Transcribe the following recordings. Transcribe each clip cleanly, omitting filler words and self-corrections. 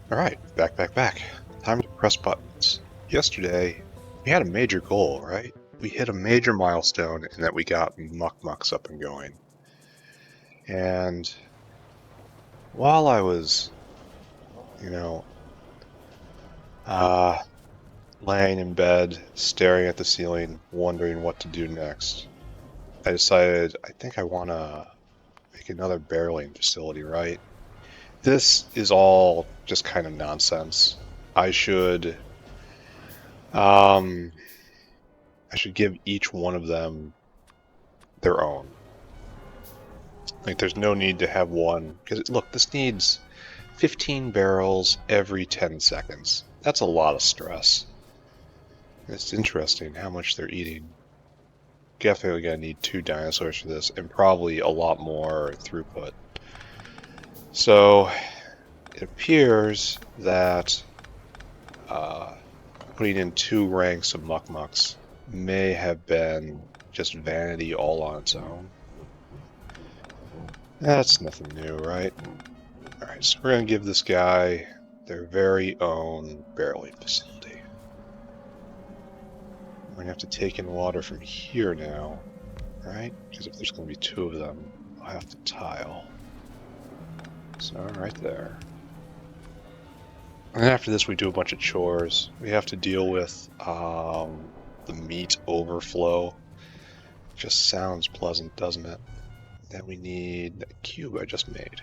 Alright, back. Time to press buttons. Yesterday, we had a major goal, right? We hit a major milestone in that we got Mukmoux up and going. And while I was, you know, uh, laying in bed, staring at the ceiling, wondering what to do next, I decided I think I want to make another barreling facility, right? This is all just kind of nonsense. I should, um, I should give each one of them their own. Like, there's no need to have one, because look, this needs 15 barrels every 10 seconds. That's a lot of stress. It's interesting how much they're eating. Definitely gonna need 2 dinosaurs for this, and probably a lot more throughput. So, it appears that putting in 2 ranks of Mukmuks may have been just vanity all on its own. That's nothing new, right? Alright, so we're going to give this guy their very own barreling facility. We're going to have to take in water from here now, right? Because if there's going to be 2 of them, I'll have to tile. So, right there. And after this, we do a bunch of chores. We have to deal with the meat overflow. Just sounds pleasant, doesn't it? Then we need that cube I just made.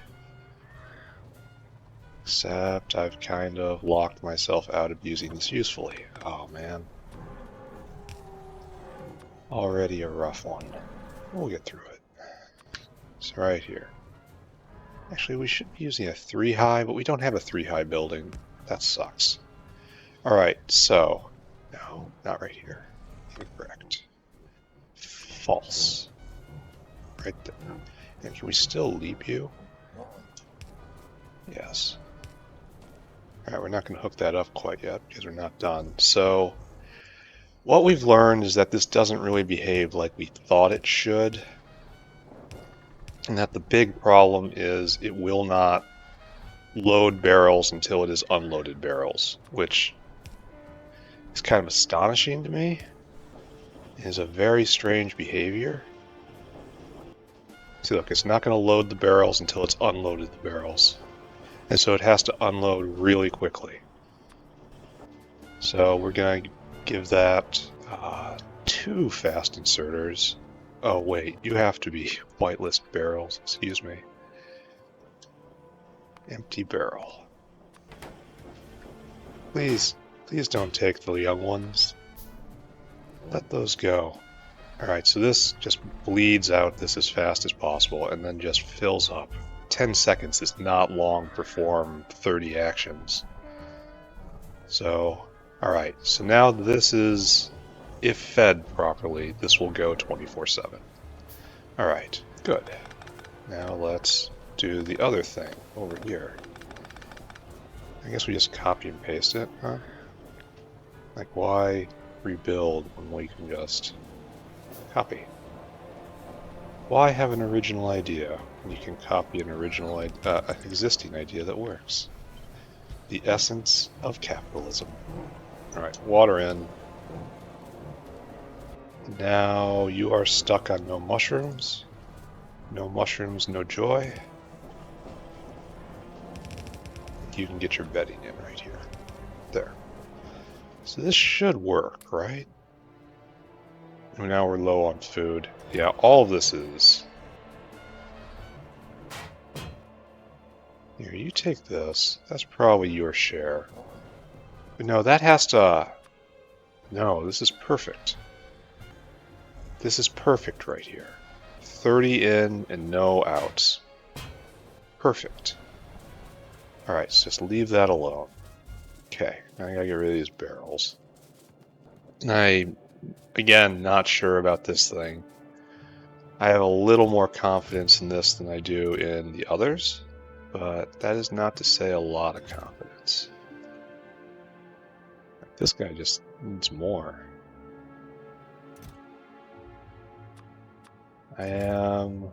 Except I've kind of locked myself out of using this usefully. Oh man. Already a rough one. We'll get through it. It's right here. Actually, we should be using a 3 high, but we don't have a 3 high building. That sucks. Alright, so... No, not right here. Incorrect. False. Right there. And can we still leap you? Yes. Alright, we're not going to hook that up quite yet because we're not done. So, what we've learned is that this doesn't really behave like we thought it should. And that the big problem is it will not load barrels until it is unloaded barrels, which is kind of astonishing to me. It is a very strange behavior. See, look, it's not going to load the barrels until it's unloaded the barrels. And so it has to unload really quickly. So we're going to give that 2 fast inserters. Oh wait, you have to be whitelist barrels, excuse me. Empty barrel. Please don't take the young ones. Let those go. Alright, so this just bleeds out this as fast as possible and then just fills up. 10 seconds is not long to perform 30 actions. So, alright, so now this is, if fed properly, this will go 24/7. Alright, good. Now let's do the other thing over here. I guess we just copy and paste it, huh? Like, why rebuild when we can just copy? Why have an original idea when you can copy an existing idea that works? The essence of capitalism. Alright, water in. Now you are stuck on no mushrooms. No mushrooms, no joy. You can get your bedding in right here. There. So this should work, right? And now we're low on food. Yeah, all of this is... Here, you take this. That's probably your share. But no, that has to... No, this is perfect. This is perfect right here. 30 in and no outs. Perfect. Alright, so just leave that alone. Okay, now I gotta get rid of these barrels. Again, not sure about this thing. I have a little more confidence in this than I do in the others, but that is not to say a lot of confidence. This guy just needs more. I am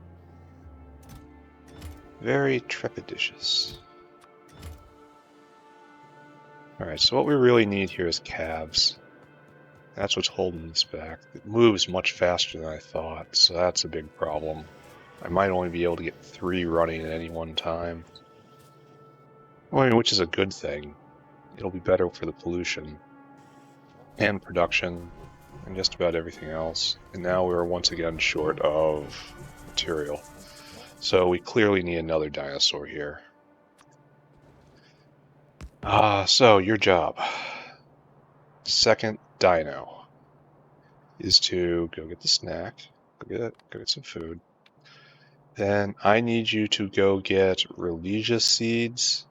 very trepidatious. Alright, so what we really need here is calves. That's what's holding this back. It moves much faster than I thought, so that's a big problem. I might only be able to get 3 running at any one time. I mean, which is a good thing. It'll be better for the pollution and production and just about everything else. And now we're once again short of material. So we clearly need another dinosaur here. So your job. Second dino is to go get the snack, go get some food. Then I need you to go get Ralesia seeds.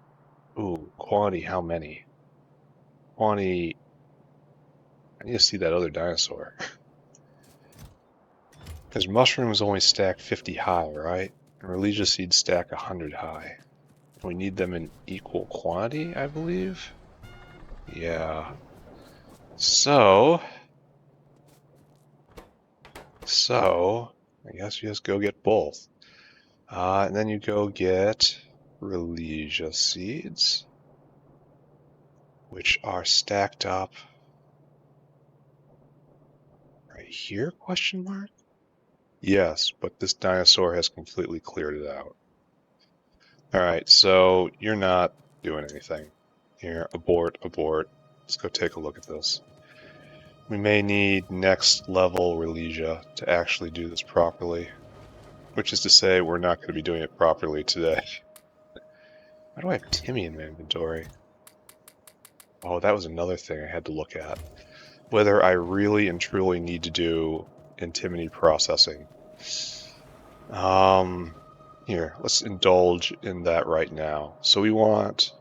Ooh, quantity, how many? Quantity, I need to see that other dinosaur. Because mushrooms only stack 50 high, right? And Ralesia seeds stack 100 high. We need them in equal quantity, I believe? Yeah. So, I guess you just go get both. And then you go get Ralesia seeds, which are stacked up right here, question mark? Yes, but this dinosaur has completely cleared it out. Alright, so you're not doing anything. Here, abort, abort. Let's go take a look at this. We may need next level Ralesia to actually do this properly. Which is to say, we're not going to be doing it properly today. Why do I have Timmy in my inventory? Oh, that was another thing I had to look at. Whether I really and truly need to do antimony processing. Here, let's indulge in that right now. So we want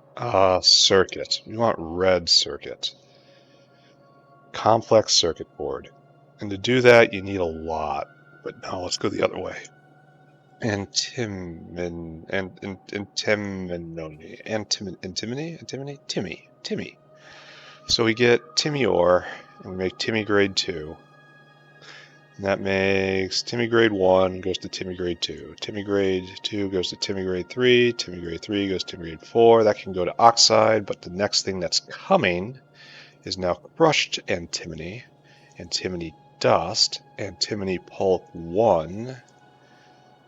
circuit. We want red circuit. Complex circuit board. And to do that, you need a lot. But no, let's go the other way. Timmy. So we get Timmy ore, and we make Timmy grade 2. And that makes Timmy grade 1 goes to Timmy grade 2. Timmy grade 2 goes to Timmy grade 3. Timmy grade 3 goes to Timmy grade 4. That can go to oxide, but the next thing that's coming is now crushed antimony, antimony dust, antimony pulp 1,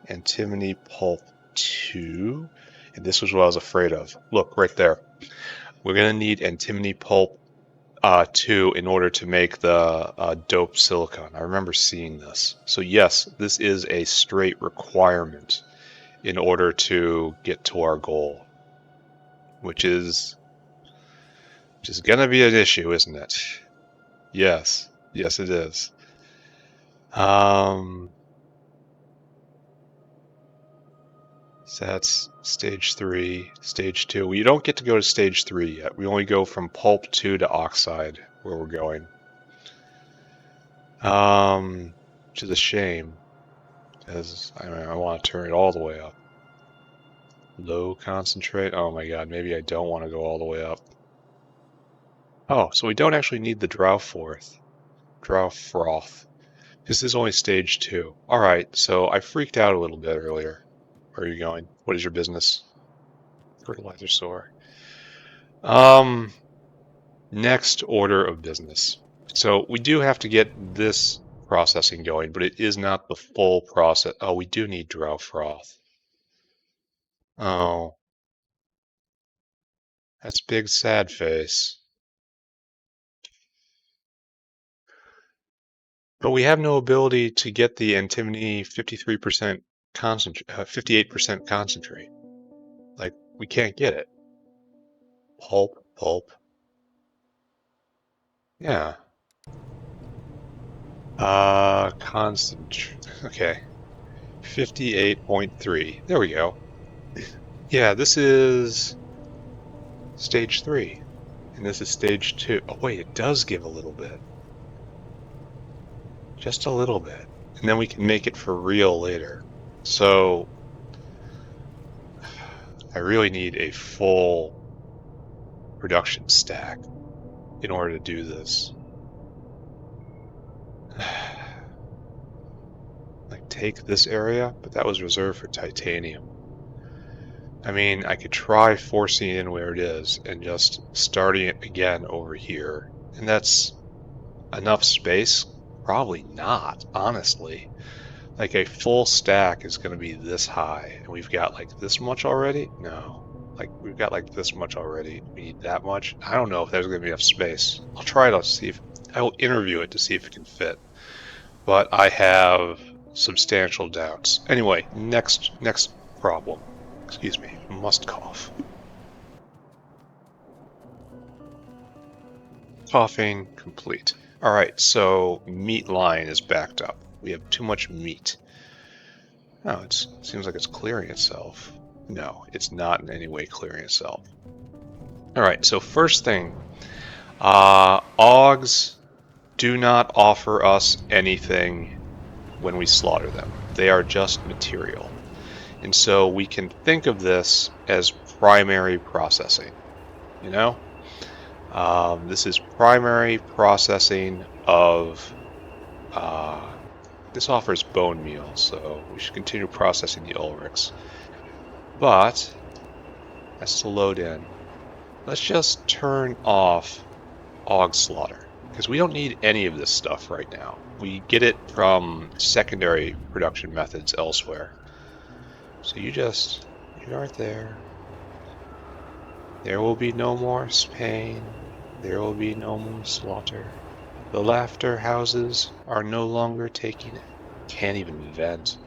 antimony pulp 2, and this was what I was afraid of. Look, right there. We're going to need antimony pulp 2 in order to make the dope silicon. I remember seeing this. So yes, this is a straight requirement in order to get to our goal, which is going to be an issue, isn't it? Yes. Yes, it is. So that's stage 3, stage 2. We don't get to go to stage 3 yet. We only go from pulp 2 to oxide where we're going. Which is a shame, because I want to turn it all the way up. Low concentrate. Oh my god, maybe I don't want to go all the way up. Oh, so we don't actually need the drow froth. This is only stage 2. Alright, so I freaked out a little bit earlier. Where are you going? What is your business? Fertilizer soar. Next order of business. So we do have to get this processing going, but it is not the full process. Oh, we do need drow froth. Oh. That's big sad face. But we have no ability to get the antimony 53% concentrate, 58% concentrate. Like, we can't get it. Pulp. Yeah. Concentrate. Okay. 58.3. There we go. Yeah, this is stage 3. And this is stage 2. Oh, wait, it does give a little bit. Just a little bit. And then we can make it for real later. So, I really need a full production stack in order to do this. Like, take this area, but that was reserved for titanium. I mean, I could try forcing it in where it is and just starting it again over here. And that's enough space? Probably not, honestly. Like a full stack is going to be this high, and we've got like this much already? No. Like we've got like this much already. We need that much? I don't know if there's going to be enough space. I'll try to see if I will interview it to see if it can fit. But I have substantial doubts. Anyway, next problem. Excuse me, must cough. Coughing complete. All right, so meat line is backed up. We have too much meat. Oh, it seems like it's clearing itself. No, it's not in any way clearing itself. All right, so first thing, augs do not offer us anything when we slaughter them. They are just material. And so we can think of this as primary processing, you know? This is primary processing of, this offers bone meal, so we should continue processing the ulrics. But, that's to load in. Let's just turn off aug slaughter, because we don't need any of this stuff right now. We get it from secondary production methods elsewhere. So you aren't there. There will be no more pain. There will be no more slaughter. The laughter houses are no longer taking it. Can't even vent.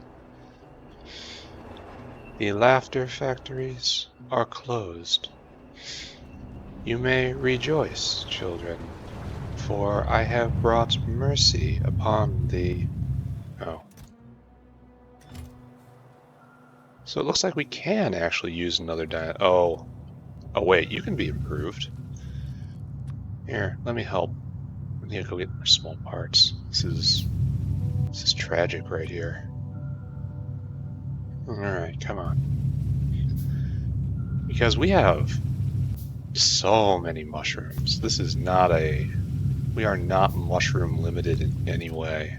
The laughter factories are closed. You may rejoice, children, for I have brought mercy upon thee. Oh. So it looks like we can actually use another Oh wait, you can be improved. Here, let me help. I need to go get more small parts. This is tragic right here. Alright, come on. Because we have so many mushrooms. This is not we are not mushroom limited in any way.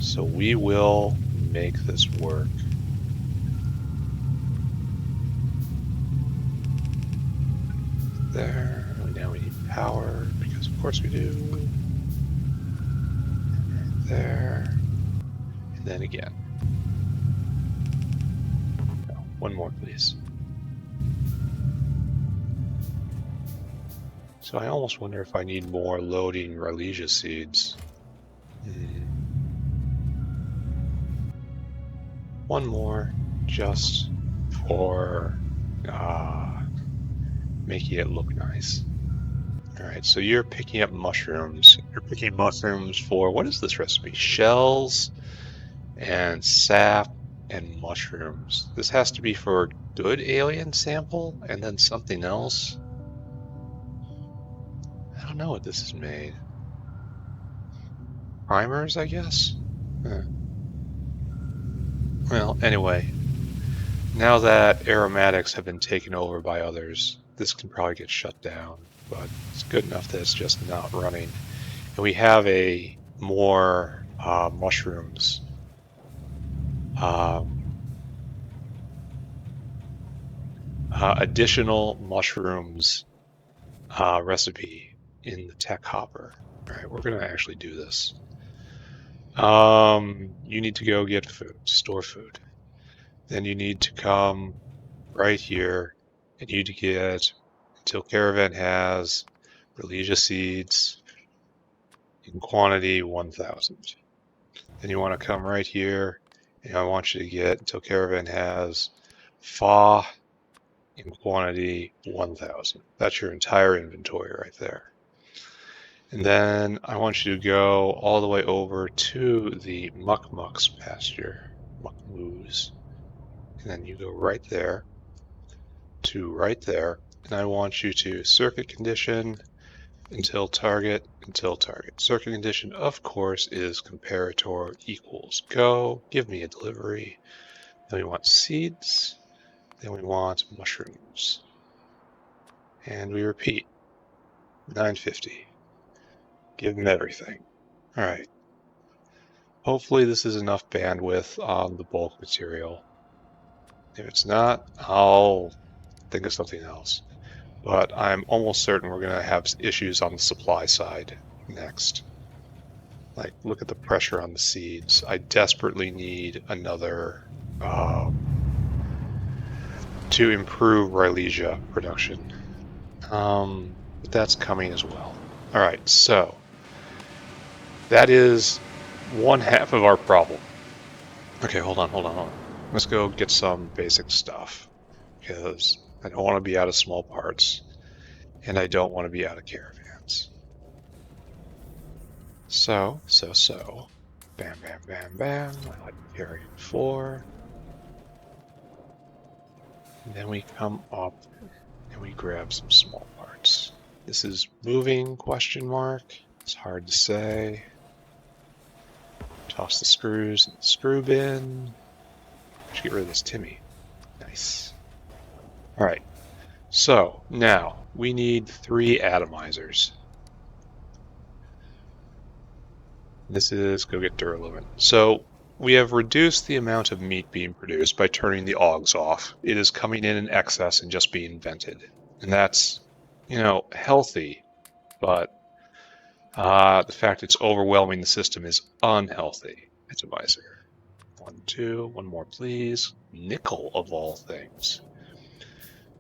So we will make this work. There. Now we need power, because of course we do. There. And then again. No, one more, please. So I almost wonder if I need more loading Ralesia seeds. One more, just for making it look nice. Alright, so you're picking up mushrooms. You're picking mushrooms for, what is this recipe? Shells and sap and mushrooms. This has to be for good alien sample and then something else. I don't know what this is made. Primers, I guess? Well, anyway, now that aromatics have been taken over by others, this can probably get shut down, but it's good enough that it's just not running. And we have a more mushrooms. Additional mushrooms recipe in the tech hopper. All right, we're going to actually do this. You need to go get food, store food. Then you need to come right here and you need to get, until Caravan has Ralesia seeds in quantity 1,000. Then you want to come right here and I want you to get, until Caravan has Fa in quantity 1,000. That's your entire inventory right there. And then I want you to go all the way over to the Mukmoux pasture, Mukmoux. And then you go right there to right there. And I want you to circuit condition until target, until target. Circuit condition, of course, is comparator equals go. Give me a delivery. Then we want seeds. Then we want mushrooms. And we repeat. 950. Give them everything. Alright. Hopefully this is enough bandwidth on the bulk material. If it's not, I'll think of something else. But I'm almost certain we're going to have issues on the supply side next. Like, look at the pressure on the seeds. I desperately need another to improve Ralesia production. But that's coming as well. All right, so that is one half of our problem. Okay, hold on. Let's go get some basic stuff because I don't want to be out of small parts and I don't want to be out of caravans. So. Bam, bam, bam, bam. I like carrying 4. And then we come up and we grab some small parts. This is moving, question mark. It's hard to say. Toss the screws in the screw bin. Should get rid of this Timmy. Nice. All right. So now we need 3 atomizers. This is go get Duralumin. So we have reduced the amount of meat being produced by turning the augs off. It is coming in excess and just being vented. And that's, healthy, but the fact it's overwhelming the system is unhealthy. Atomizer. 1, 2, one more please. Nickel of all things.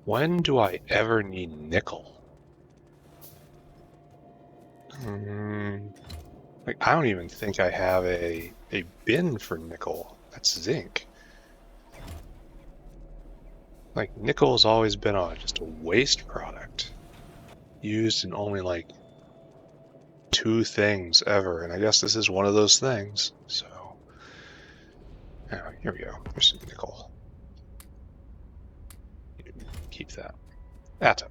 When do I ever need nickel? Like, I don't even think I have a bin for nickel. That's zinc. Like, nickel has always been just a waste product. Used in only like 2 things ever, and I guess this is one of those things. So, here we go. There's some nickel. Keep that. Atom.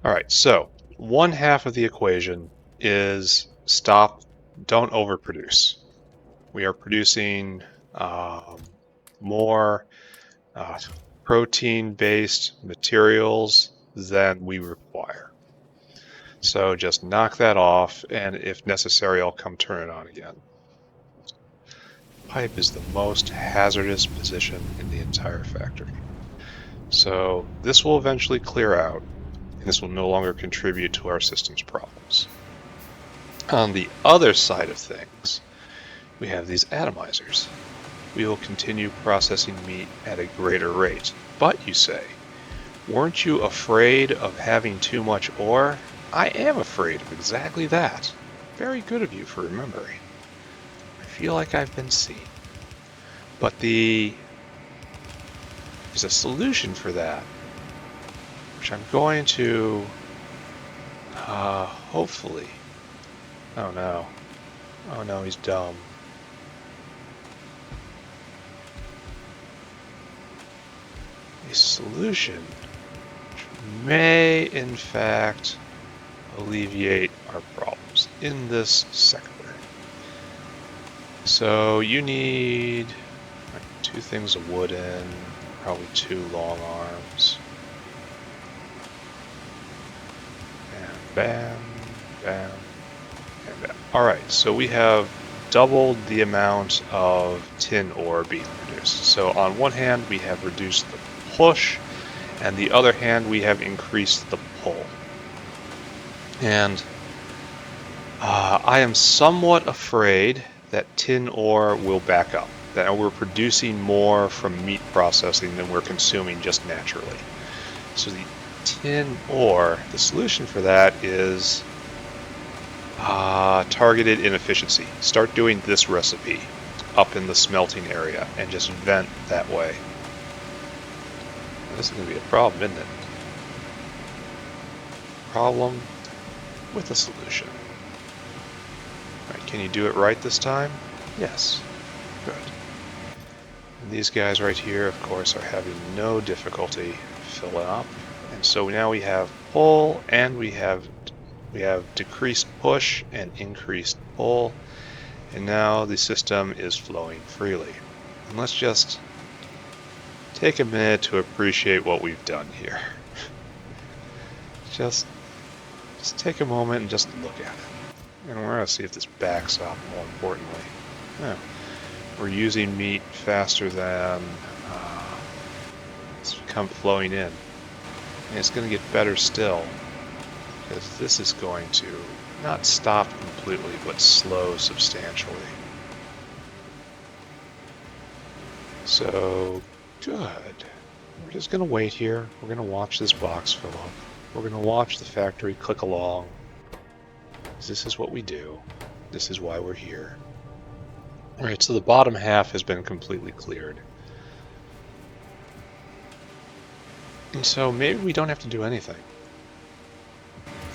All right, so one half of the equation is don't overproduce. We are producing more protein-based materials than we require. So just knock that off, and if necessary, I'll come turn it on again. Pipe is the most hazardous position in the entire factory. So this will eventually clear out, and this will no longer contribute to our system's problems. On the other side of things, we have these atomizers. We will continue processing meat at a greater rate. But, you say, weren't you afraid of having too much ore? I am afraid of exactly that. Very good of you for remembering. I feel like I've been seen. But there's a solution for that, which I'm going to hopefully. Oh no, he's dumb. A solution which may in fact alleviate our problems in this sector. So you need 2 things of wood in, probably 2 long arms. And bam, bam, and bam. Alright, so we have doubled the amount of tin ore being produced. So on one hand, we have reduced the push, and the other hand, we have increased the pull. And I am somewhat afraid that tin ore will back up, that we're producing more from meat processing than we're consuming just naturally. So the tin ore, the solution for that is targeted inefficiency. Start doing this recipe up in the smelting area and just vent that way. This is going to be a problem, isn't it? Problem with a solution. Right, can you do it right this time? Yes. Good. And these guys right here, of course, are having no difficulty filling up. And so now we have pull, and we have decreased push and increased pull. And now the system is flowing freely. And let's just take a minute to appreciate what we've done here. Just take a moment and just look at it. And we're going to see if this backs up, more importantly. Yeah. We're using meat faster than it's come flowing in. And it's going to get better still, because this is going to not stop completely, but slow substantially. So, good. We're just going to wait here. We're going to watch this box fill up. We're going to watch the factory click along. This is what we do. This is why we're here. Alright, so the bottom half has been completely cleared. And so maybe we don't have to do anything.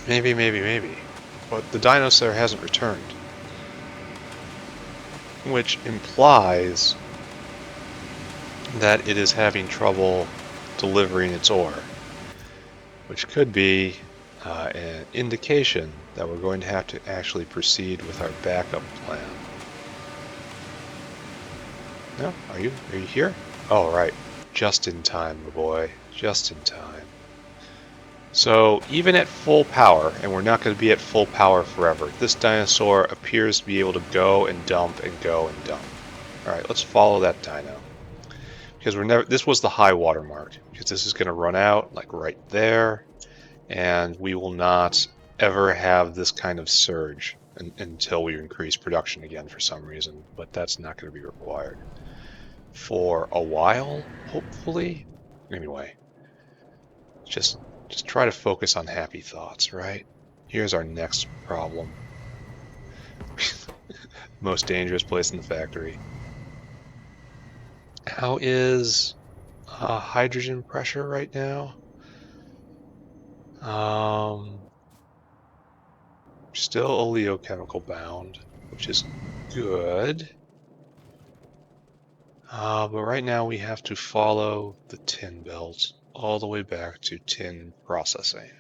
Maybe. But the dinosaur hasn't returned. Which implies that it is having trouble delivering its ore. Which could be an indication that we're going to have to actually proceed with our backup plan. No? Are you here? Oh, right. Just in time, my boy. Just in time. So, even at full power, and we're not going to be at full power forever, this dinosaur appears to be able to go and dump and go and dump. Alright, let's follow that dino. Because this was the high water mark. Because this is going to run out, like right there. And we will not ever have this kind of surge until we increase production again for some reason. But that's not going to be required. For a while, hopefully. Anyway, just try to focus on happy thoughts, right? Here's our next problem. Most dangerous place in the factory. How is hydrogen pressure right now? Still oleochemical bound, which is good. But right now we have to follow the tin belt all the way back to tin processing.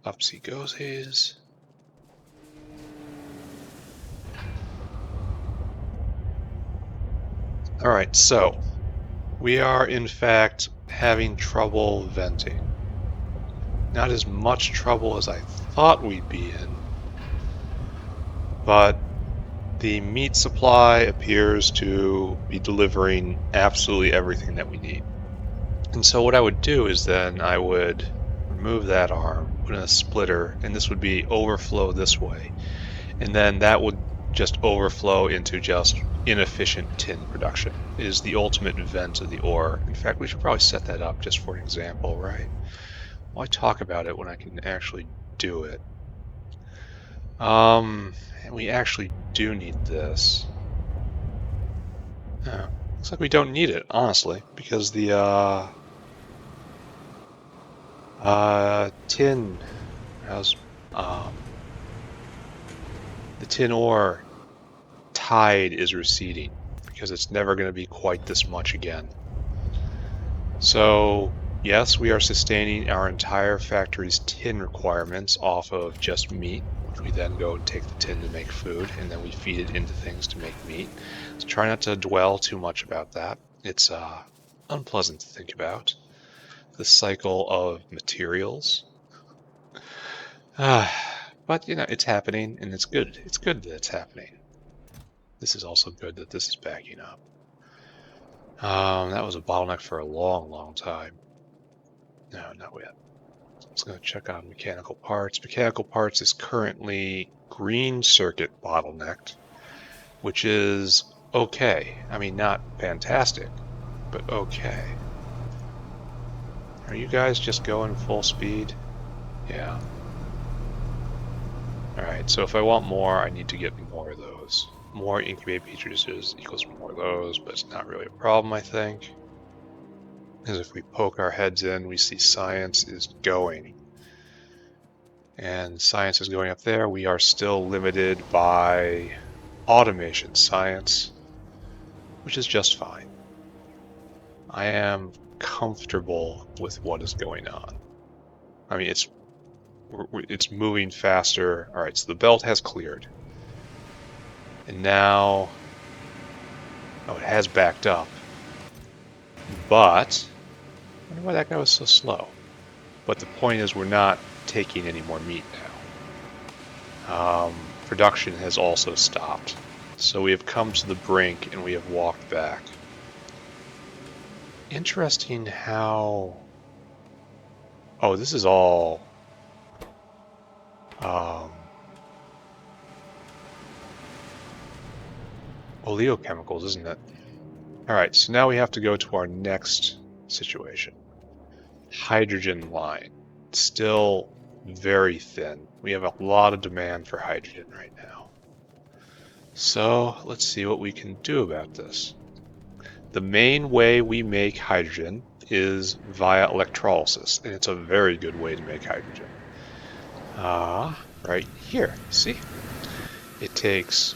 Upsy goesies. Alright, so we are in fact having trouble venting. Not as much trouble as I thought we'd be in, but the meat supply appears to be delivering absolutely everything that we need. And so what I would do is then I would remove that arm, put in a splitter, and this would be overflow this way. And then that would just overflow into just inefficient tin production. It is the ultimate vent of the ore. In fact, we should probably set that up just for an example, right? Why talk about it when I can actually do it? And we actually do need this. Looks like we don't need it, honestly, because the tin has the tin ore tide is receding because it's never going to be quite this much again. So yes, we are sustaining our entire factory's tin requirements off of just meat, which we then go and take the tin to make food, and then we feed it into things to make meat. So try not to dwell too much about that. It's unpleasant to think about. The cycle of materials. But, you know, it's happening, and it's good. It's good that it's happening. This is also good that this is backing up. That was a bottleneck for a long time. No, not yet. Let's go check on mechanical parts. Mechanical parts is currently green circuit bottlenecked, which is okay. I mean, not fantastic, but okay. Are you guys just going full speed? Yeah. Alright, so if I want more, I need to get more of those. More incubate petri dishes equals more of those, but it's not really a problem, I think. Because if we poke our heads in, we see science is going. And science is going up there. We are still limited by automation science, which is just fine. I am comfortable with what is going on. I mean, it's moving faster. All right, so the belt has cleared. And now, oh, it has backed up. But, I wonder why that guy was so slow. But the point is we're not taking any more meat now. Production has also stopped. So we have come to the brink and we have walked back. Interesting how... Oh, this is all... oleochemicals, isn't it? Alright, so now we have to go to our next situation. Hydrogen line. Still very thin. We have a lot of demand for hydrogen right now. So let's see what we can do about this. The main way we make hydrogen is via electrolysis, and it's a very good way to make hydrogen. Right here, see? It takes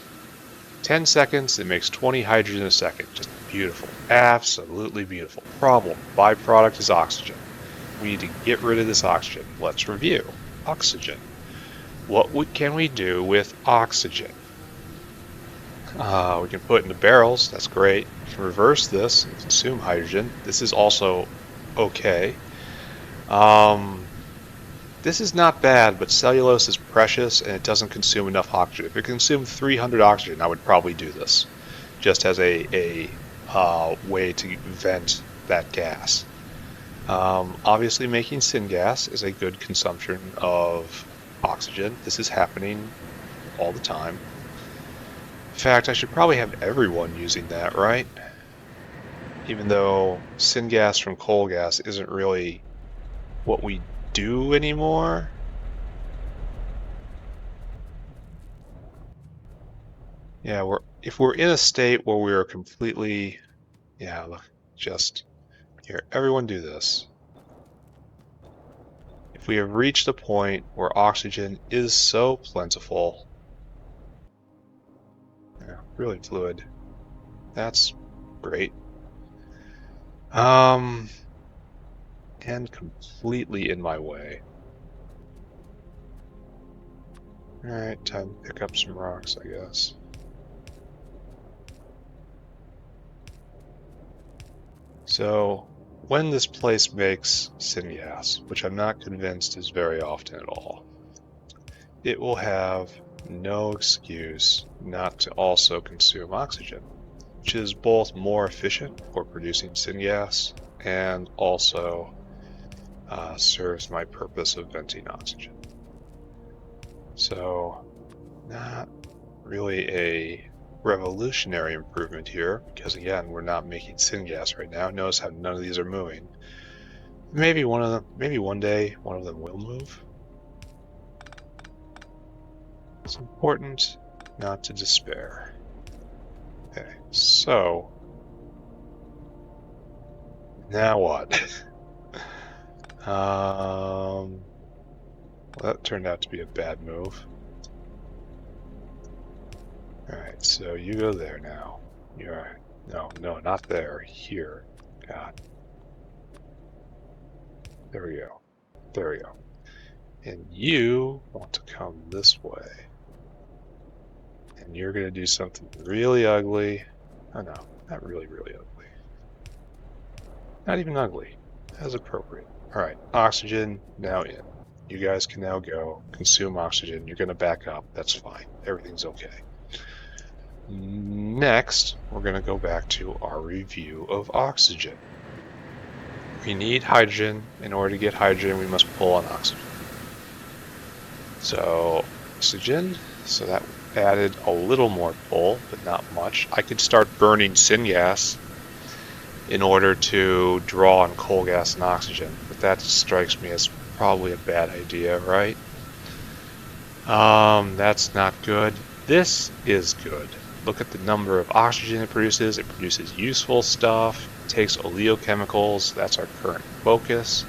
10 seconds, it makes 20 hydrogen a second. Just beautiful, absolutely beautiful. Problem, byproduct is oxygen. We need to get rid of this oxygen. Let's review. Oxygen. What can we do with oxygen? We can put it into barrels, that's great. We can reverse this and consume hydrogen. This is also okay. This is not bad, but cellulose is precious and it doesn't consume enough oxygen. If it consumed 300 oxygen, I would probably do this, just as a way to vent that gas. Obviously making syngas is a good consumption of oxygen. This is happening all the time. In fact, I should probably have everyone using that, right? Even though syngas from coal gas isn't really what we do anymore. Yeah, if we're in a state where we're completely, yeah, look, just here, everyone do this. If we have reached a point where oxygen is so plentiful, yeah, really fluid, that's great. And completely in my way. Alright, time to pick up some rocks, I guess. So, when this place makes syngas, which I'm not convinced is very often at all, it will have no excuse not to also consume oxygen, which is both more efficient for producing syngas and also serves my purpose of venting oxygen. So, not really a revolutionary improvement here, because again, we're not making syngas right now. Notice how none of these are moving. Maybe one day, one of them will move. It's important not to despair. Okay, so now what? Well, that turned out to be a bad move. Alright, so you go there now. You're... No, not there. Here. God. There we go. There we go. And you want to come this way. And you're going to do something really ugly. Oh no, not really, really ugly. Not even ugly. As appropriate. Alright, oxygen now in. You guys can now go consume oxygen. You're going to back up. That's fine. Everything's okay. Next, we're going to go back to our review of oxygen. We need hydrogen. In order to get hydrogen, we must pull on oxygen. So, oxygen. So that added a little more pull, but not much. I could start burning syngas in order to draw on coal gas and oxygen, but that strikes me as probably a bad idea, right? That's not good. This is good. Look at the number of oxygen it produces. It produces useful stuff. It takes oleochemicals. That's our current focus.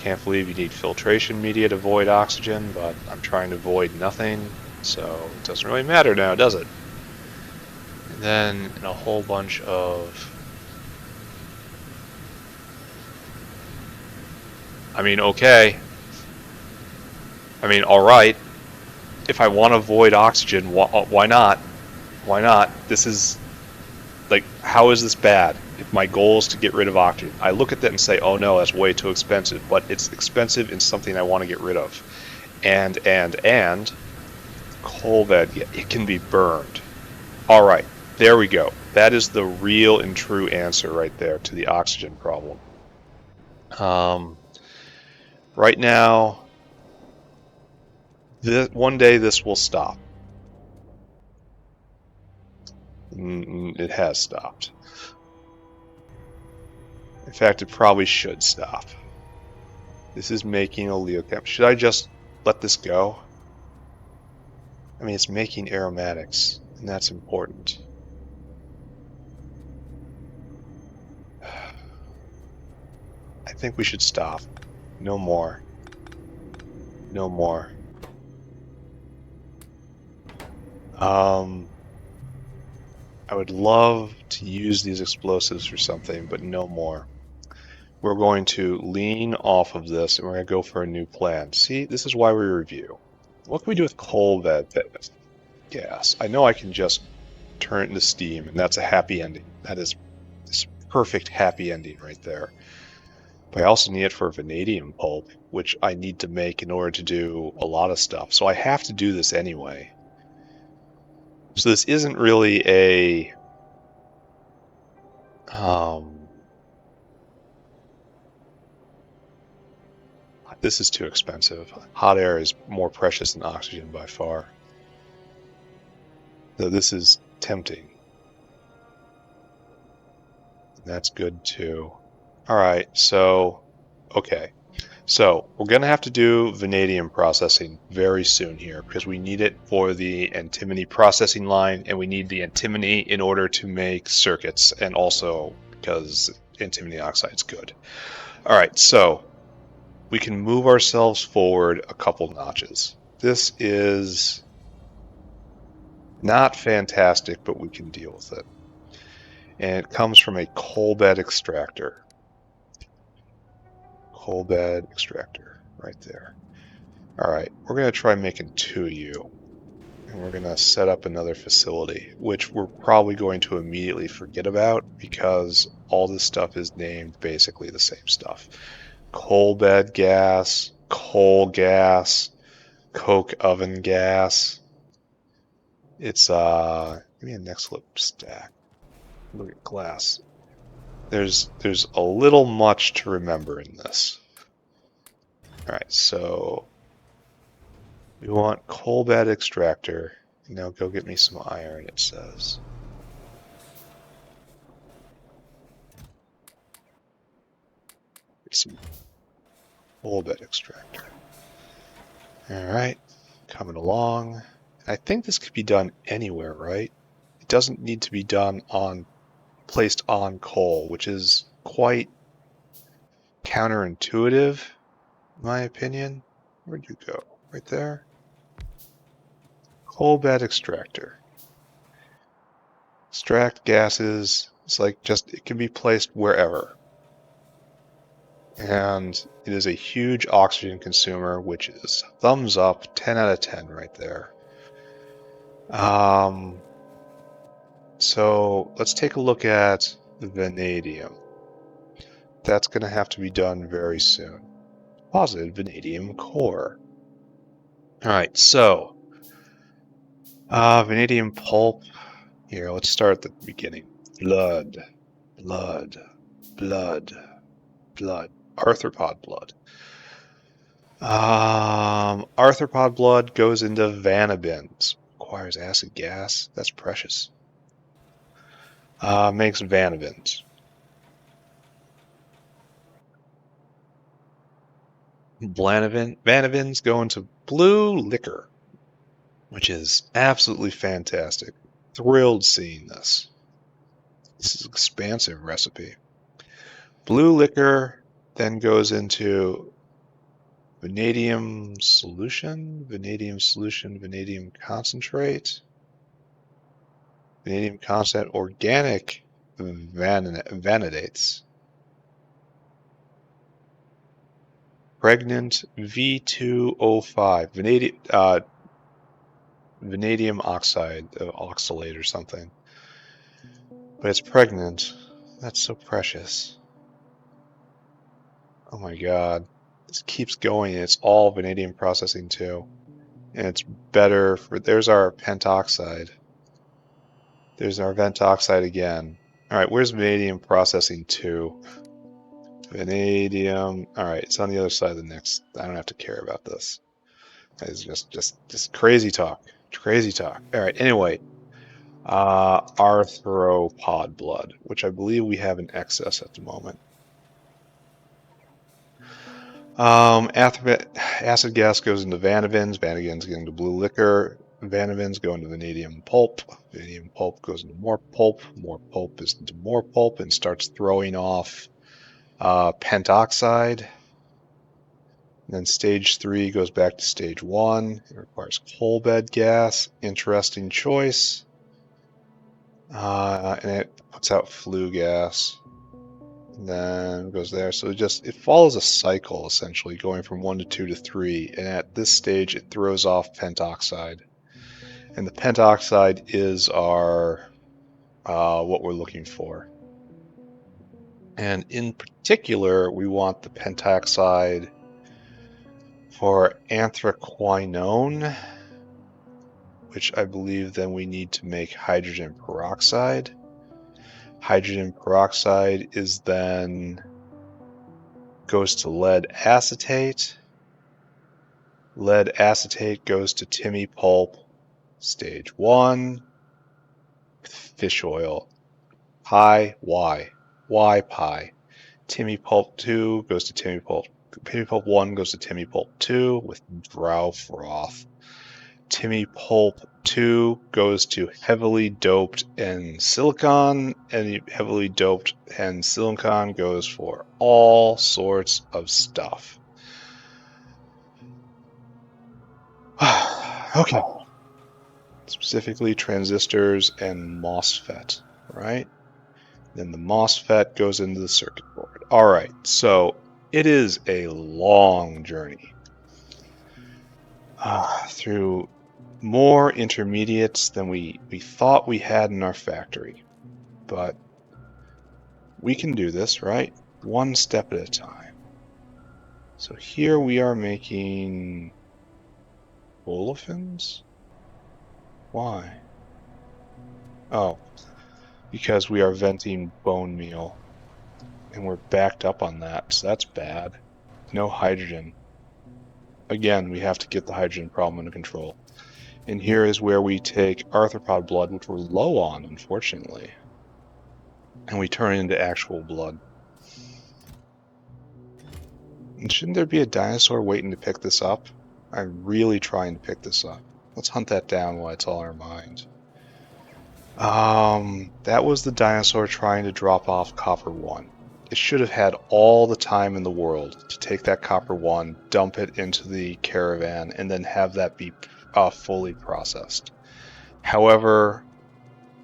Can't believe you need filtration media to void oxygen, but I'm trying to void nothing, so it doesn't really matter now, does it? And then in a whole bunch of... okay. Alright. If I want to void oxygen, why not? Why not? This is... like, how is this bad? If my goal is to get rid of oxygen, I look at that and say, oh no, that's way too expensive. But it's expensive in something I want to get rid of. And coal bed, it can be burned. All right, there we go. That is the real and true answer right there to the oxygen problem. Right now, one day this will stop. It has stopped. In fact, it probably should stop. This is making oleochem. Should I just let this go? I mean, it's making aromatics, and that's important. I think we should stop. No more. No more. I would love to use these explosives for something, but no more. We're going to lean off of this, and we're going to go for a new plan. See, this is why we review. What can we do with coal bed gas? I know I can just turn it into steam, and that's a happy ending. That is this perfect happy ending right there. But I also need it for vanadium pulp, which I need to make in order to do a lot of stuff. So I have to do this anyway. So this isn't really a... this is too expensive. Hot air is more precious than oxygen by far. So this is tempting. That's good too. Alright, so... okay. So, we're going to have to do vanadium processing very soon here, because we need it for the antimony processing line, and we need the antimony in order to make circuits, and also because antimony oxide is good. Alright, so we can move ourselves forward a couple notches. This is not fantastic, but we can deal with it. And it comes from a coal bed extractor. Coal bed extractor, right there. Alright, we're going to try making 2 of you. And we're going to set up another facility, which we're probably going to immediately forget about because all this stuff is named basically the same stuff. Coal bed gas, coal gas, coke oven gas. It's, give me a next flip stack. Look at glass. There's a little much to remember in this. Alright, so we want coal bed extractor. Now go get me some iron, it says. Some coal bed extractor. Alright, coming along. I think this could be done anywhere, right? It doesn't need to be done placed on coal, which is quite counterintuitive, in my opinion. Where'd you go? Right there? Coal bed extractor. Extract gases. It's like it can be placed wherever. And it is a huge oxygen consumer, which is thumbs up, 10 out of 10 right there. So let's take a look at the vanadium. That's going to have to be done very soon. Deposit vanadium core. Alright, so vanadium pulp. Here, let's start at the beginning. Blood, blood, blood, blood. Arthropod blood. Arthropod blood goes into vanabins. Requires acid gas. That's precious. Makes vanabins. Vanabins go into blue liquor, which is absolutely fantastic. Thrilled seeing this. This is an expansive recipe. Blue liquor then goes into vanadium solution, vanadium concentrate, vanadium concentrate, organic vanidates. Pregnant V2O5, vanadium oxide, oxalate or something. But it's pregnant. That's so precious. Oh my god. This keeps going. It's all vanadium processing too. And it's better for... there's our pentoxide. There's our vent oxide again. All right, where's vanadium processing 2? Vanadium. All right, it's on the other side of the next. I don't have to care about this. It's just crazy talk. Crazy talk. All right. Anyway, arthropod blood, which I believe we have in excess at the moment. Acid gas goes into vanabins. Vanabins get into blue liquor. Vanabins go into vanadium pulp. Vanadium pulp goes into more pulp. More pulp is into more pulp and starts throwing off pentoxide. And then stage 3 goes back to stage 1. It requires coal bed gas. Interesting choice. And it puts out flue gas. And then it goes there. So it follows a cycle, essentially, going from 1 to 2 to 3. And at this stage, it throws off pentoxide. And the pentoxide is our what we're looking for. And in particular, we want the pentoxide for anthraquinone, which I believe then we need to make hydrogen peroxide. Hydrogen peroxide is then goes to lead acetate. Lead acetate goes to Timmy pulp, stage 1, with fish oil. Pi, Y pi. Timmy pulp 2 goes to Timmy pulp. Timmy pulp 1 goes to Timmy pulp 2 with drow froth. Timmy pulp 2 goes to heavily doped N silicon, and heavily doped N silicon goes for all sorts of stuff. Okay. Specifically transistors and MOSFET, right? Then the MOSFET goes into the circuit board. All right, so it is a long journey through more intermediates than we thought we had in our factory. But we can do this, right? One step at a time. So here we are making olefins? Why? Oh, because we are venting bone meal. And we're backed up on that, so that's bad. No hydrogen. Again, we have to get the hydrogen problem under control. And here is where we take arthropod blood, which we're low on, unfortunately, and we turn it into actual blood. And shouldn't there be a dinosaur waiting to pick this up? I'm really trying to pick this up. Let's hunt that down while it's all in our mind. That was the dinosaur trying to drop off copper 1. It should have had all the time in the world to take that copper 1, dump it into the caravan, and then have that be fully processed. However,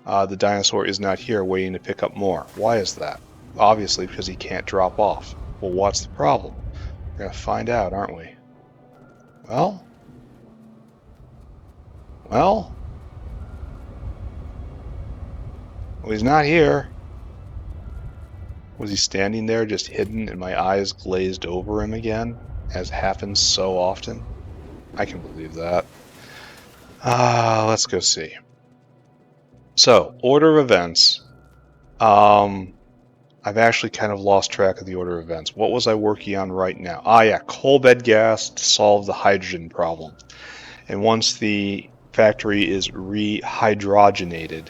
the dinosaur is not here waiting to pick up more. Why is that? Obviously because he can't drop off. Well, what's the problem? We're going to find out, aren't we? Well, he's not here. Was he standing there just hidden and my eyes glazed over him again, as happens so often? I can believe that. Let's go see. So, order of events. I've actually kind of lost track of the order of events. What was I working on right now? Yeah, coal bed gas to solve the hydrogen problem. And once the factory is rehydrogenated,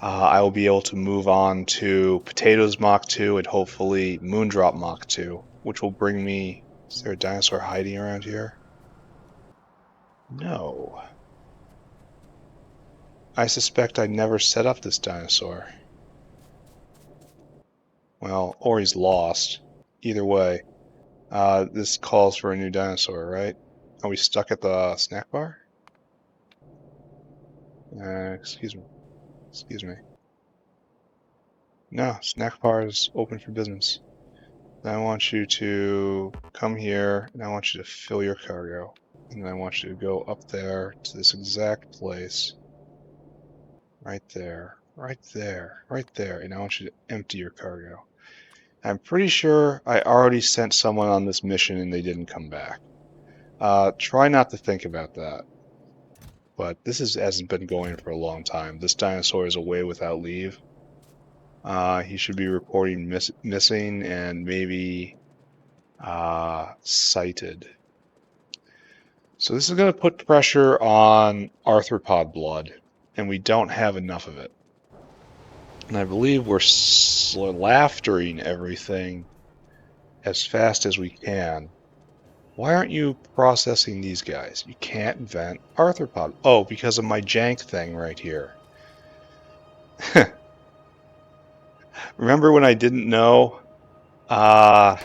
I will be able to move on to Potatoes Mach 2 and hopefully Moondrop Mach 2, which will bring me... Is there a dinosaur hiding around here? No. I suspect I never set up this dinosaur. Well, or he's lost. Either way, this calls for a new dinosaur, right? Are we stuck at the snack bar? Excuse me. No, snack bar is open for business. I want you to come here, and I want you to fill your cargo. And then I want you to go up there to this exact place. Right there, right there, right there. And I want you to empty your cargo. I'm pretty sure I already sent someone on this mission and they didn't come back. Try not to think about that. but hasn't been going for a long time. This dinosaur is away without leave. He should be reporting missing and maybe sighted. So this is going to put pressure on arthropod blood, and we don't have enough of it. And I believe we're laftering everything as fast as we can. Why aren't you processing these guys? You can't vent arthropod. Oh, because of my jank thing right here. Remember when I didn't know how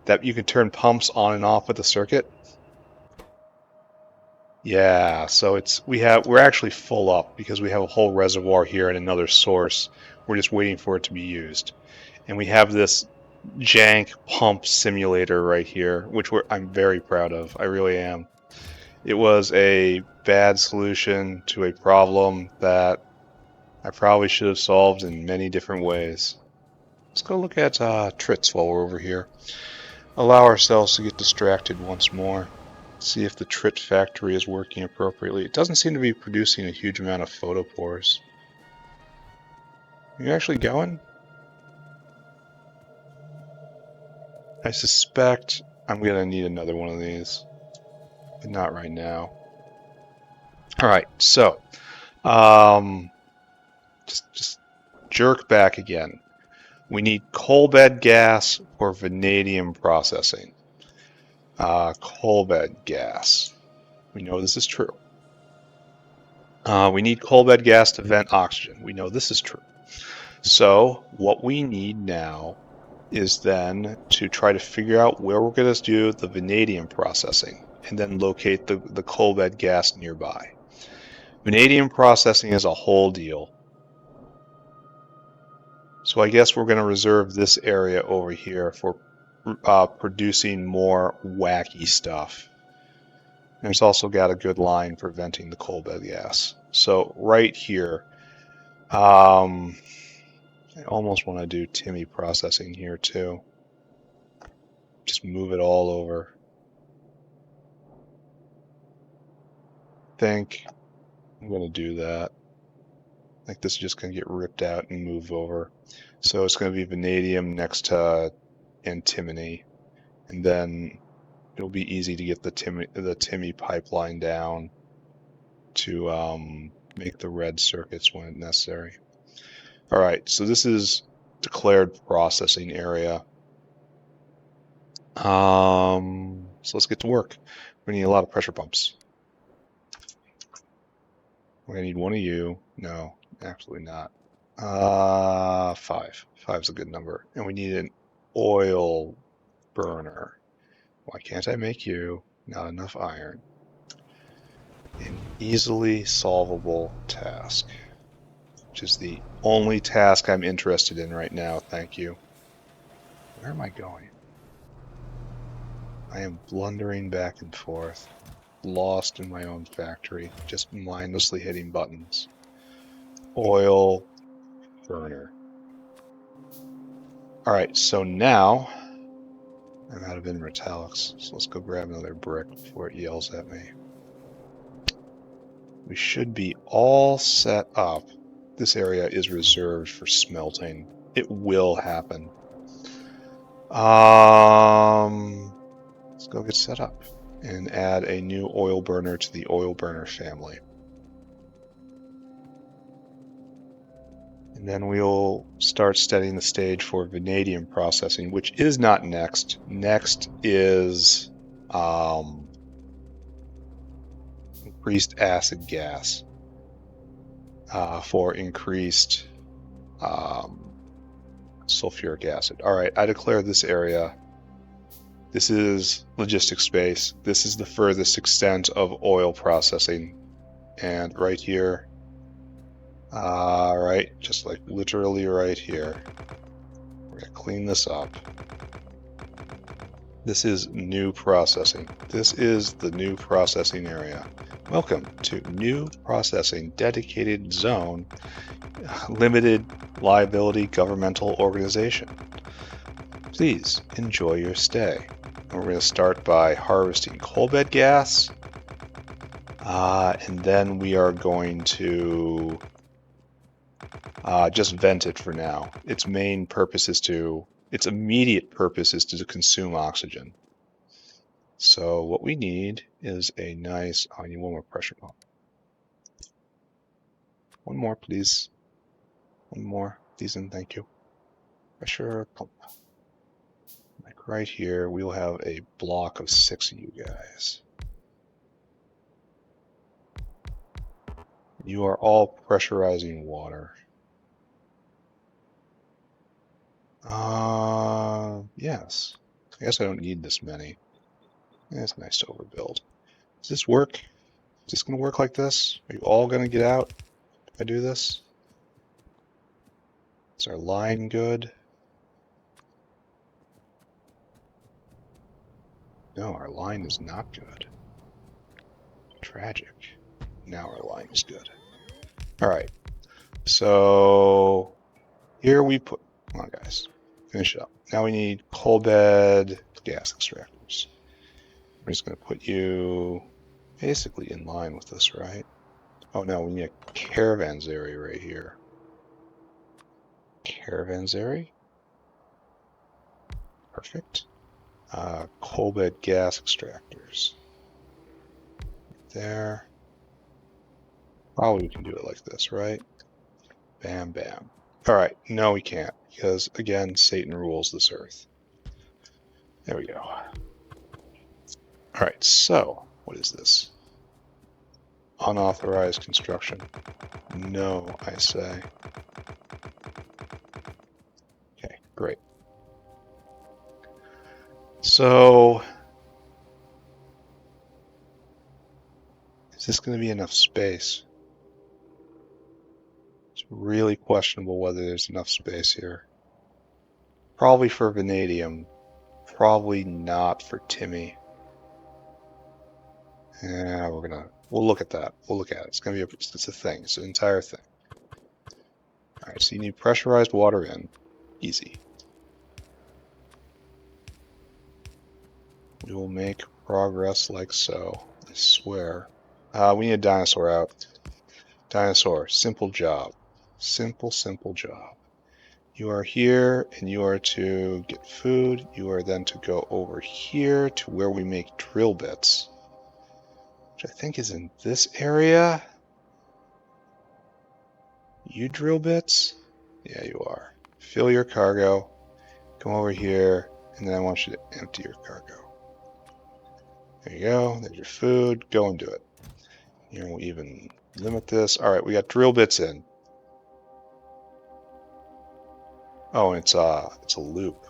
that you can turn pumps on and off with the circuit? Yeah, so we're actually full up because we have a whole reservoir here and another source. We're just waiting for it to be used. And we have this jank pump simulator right here, which I'm very proud of. I really am. It was a bad solution to a problem that I probably should have solved in many different ways. Let's go look at trits while we're over here. Allow ourselves to get distracted once more. See if the trit factory is working appropriately. It doesn't seem to be producing a huge amount of photopores. Are you actually going? I suspect I'm going to need another one of these, but not right now. Alright, so just jerk back again. We need coal bed gas for vanadium processing. Coal bed gas. We know this is true. We need coal bed gas to vent oxygen. We know this is true. So what we need now is then to try to figure out where we're going to do the vanadium processing and then locate the coal bed gas nearby. Vanadium processing is a whole deal. So I guess we're going to reserve this area over here for producing more wacky stuff. And it's also got a good line for venting the coal bed gas. So right here, I almost want to do Timmy processing here too. Just move it all over. I think I'm going to do that. I think this is just going to get ripped out and move over. So it's going to be vanadium next to antimony, and then it'll be easy to get the Timmy pipeline down to make the red circuits when necessary. All right, so this is declared processing area. So let's get to work. We need a lot of pressure pumps. We're gonna need one of you. No, absolutely not. 5. 5's a good number. And we need an oil burner. Why can't I make you? Not enough iron. An easily solvable task, which is the only task I'm interested in right now. Thank you. Where am I going? I am blundering back and forth, lost in my own factory, just mindlessly hitting buttons. Oil burner. Alright, so now I'm out of metallics, so let's go grab another brick before it yells at me. We should be all set up. This area is reserved for smelting. It will happen. Let's go get set up and add a new oil burner to the oil burner family. And then we'll start setting the stage for vanadium processing, which is not next. Next is increased acid gas for increased sulfuric acid. All right, I declare this area. This is logistics space. This is the furthest extent of oil processing. And right here, right, just like literally right here, we're gonna clean this up. This is new processing. This is the new processing area. Welcome to new processing dedicated zone, limited liability governmental organization. Please enjoy your stay. And we're going to start by harvesting coal bed gas. And then we are going to just vent it for now. Its main purpose is its immediate purpose is to consume oxygen. So what we need is a nice, I need one more pressure pump. One more, please. One more, please, and thank you. Pressure pump. Like right here, we'll have a block of 6 of you guys. You are all pressurizing water. Yes. I guess I don't need this many. Yeah, it's nice to overbuild. Does this work? Is this going to work like this? Are you all going to get out if I do this? Is our line good? No, our line is not good. Tragic. Now our line is good. Alright. So here we put, come on guys, finish it up. Now we need coal bed gas extractors. We're just going to put you basically in line with this, right? Oh no, we need a caravanserai right here. Caravanserai? Perfect. Coal bed gas extractors. There. Probably we can do it like this, right? Bam, bam. Alright, no we can't, because again, Satan rules this earth. There we go. Alright, so, what is this? Unauthorized construction. No, I say. Okay, great. So, is this going to be enough space? It's really questionable whether there's enough space here. Probably for vanadium. Probably not for Timmy. Yeah, we'll look at that. We'll look at it. It's gonna be it's a thing. It's an entire thing. Alright, so you need pressurized water in. Easy. We will make progress like so. I swear. We need a dinosaur out. Dinosaur, simple job. Simple job. You are here, and you are to get food. You are then to go over here to where we make drill bits, which I think is in this area. You drill bits? Yeah, you are. Fill your cargo. Come over here, and then I want you to empty your cargo. There you go. There's your food. Go and do it. Here we'll even limit this. All right, we got drill bits in. Oh, and it's a loop.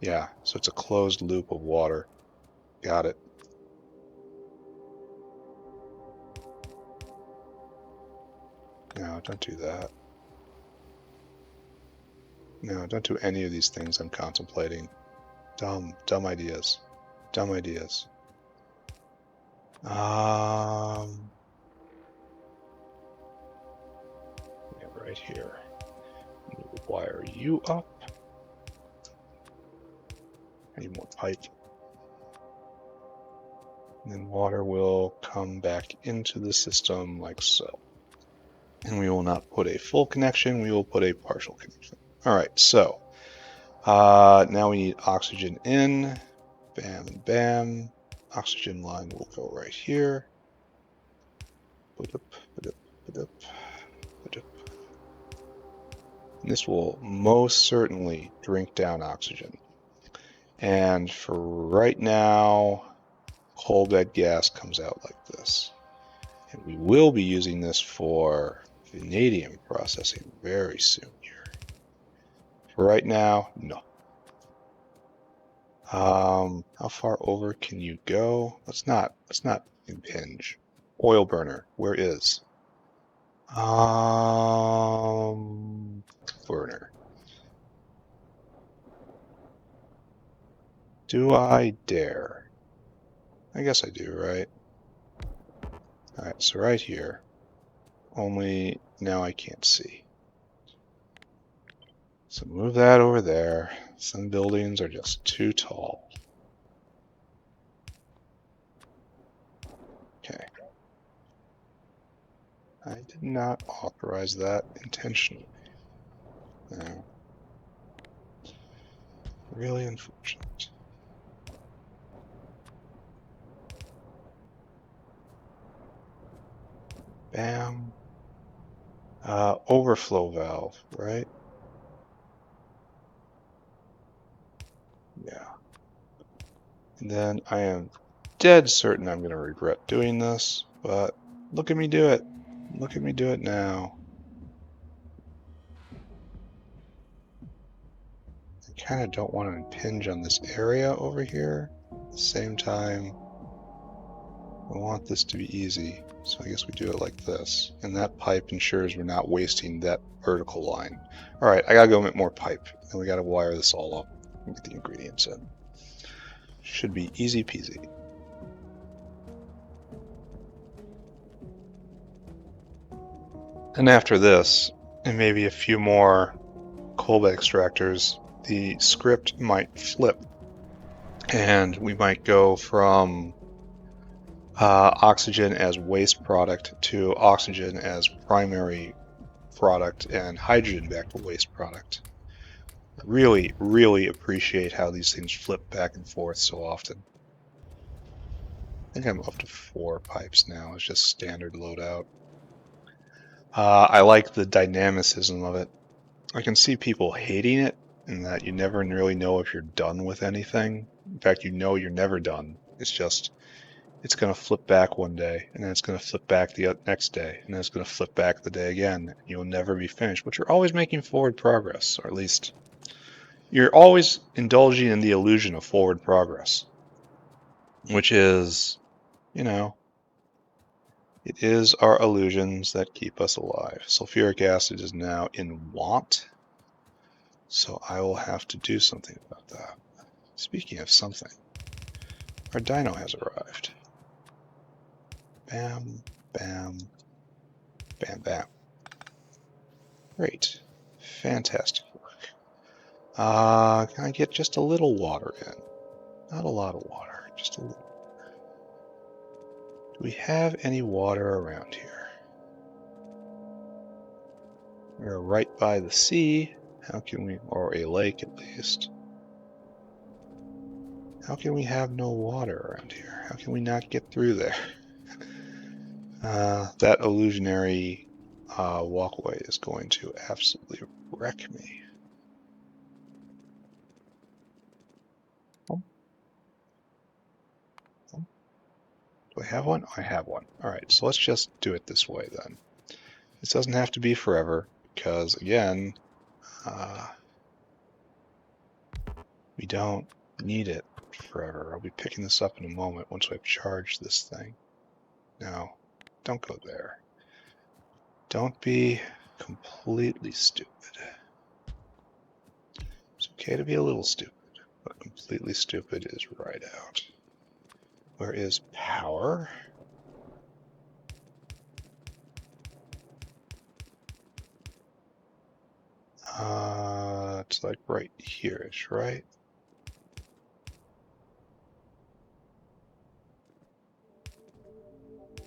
Yeah, so it's a closed loop of water. Got it. No, don't do that. No, don't do any of these things I'm contemplating. Dumb ideas. Dumb ideas. Yeah, right here. We'll wire you up. I need more pipe. And then water will come back into the system like so. And we will not put a full connection, we will put a partial connection. Alright, so now we need oxygen in. Bam and bam. Oxygen line will go right here. And this will most certainly drink down oxygen. And for right now, coal bed gas comes out like this. And we will be using this for vanadium processing very soon here. For right now, no. How far over can you go? Let's not impinge. Oil burner, where is? Burner. Do I dare? I guess I do, right? Alright, so right here. Only now I can't see. So move that over there. Some buildings are just too tall. Okay. I did not authorize that intentionally. No. Really unfortunate. Bam. Overflow valve, right? Yeah. And then I am dead certain I'm going to regret doing this, but look at me do it. Look at me do it now. I kind of don't want to impinge on this area over here. At the same time, I want this to be easy, so I guess we do it like this. And that pipe ensures we're not wasting that vertical line. All right, I gotta go make more pipe, and we gotta wire this all up and get the ingredients in. Should be easy peasy. And after this, and maybe a few more cobalt extractors, the script might flip, and we might go from oxygen as waste product to oxygen as primary product and hydrogen back to waste product. Really, really appreciate how these things flip back and forth so often. I think I'm up to 4 pipes now. It's just standard loadout. I like the dynamicism of it. I can see people hating it, in that you never really know if you're done with anything. In fact, you know you're never done. It's just, it's going to flip back one day, and then it's going to flip back the next day, and then it's going to flip back the day again. You'll never be finished, but you're always making forward progress, or at least you're always indulging in the illusion of forward progress, which is, you know, it is our illusions that keep us alive. Sulfuric acid is now in want, so I will have to do something about that. Speaking of something, our dino has arrived. Bam, bam, bam, bam. Great. Fantastic work. Can I get just a little water in? Not a lot of water, just a little. Do we have any water around here? We're right by the sea. How can we, or a lake at least. How can we have no water around here? How can we not get through there? That illusionary walkway is going to absolutely wreck me. Do I have one? I have one. Alright, so let's just do it this way then. This doesn't have to be forever, because again, we don't need it forever. I'll be picking this up in a moment once I've charged this thing. No, don't go there. Don't be completely stupid. It's okay to be a little stupid, but completely stupid is right out. Where is power? It's like right here-ish, right?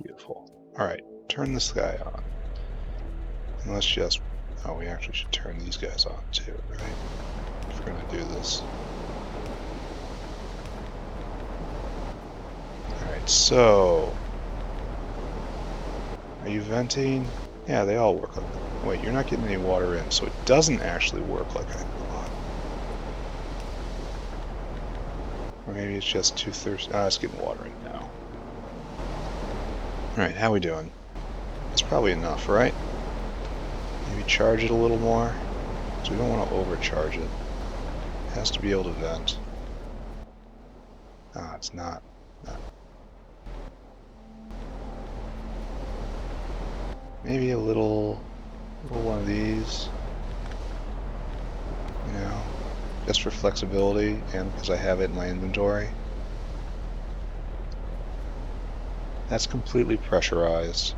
Beautiful. Alright, turn this guy on. And let's just... Oh, we actually should turn these guys on too, right? If we're gonna do this. Alright, so... Are you venting? Yeah, they all work like that. Wait, you're not getting any water in, so it doesn't actually work like I thought. Or maybe it's just too thirsty. Ah, it's getting water in now. Alright, how we doing? It's probably enough, right? Maybe charge it a little more. So we don't want to overcharge it. It has to be able to vent. Ah, it's not. Maybe a little one of these, you know, just for flexibility and because I have it in my inventory. That's completely pressurized,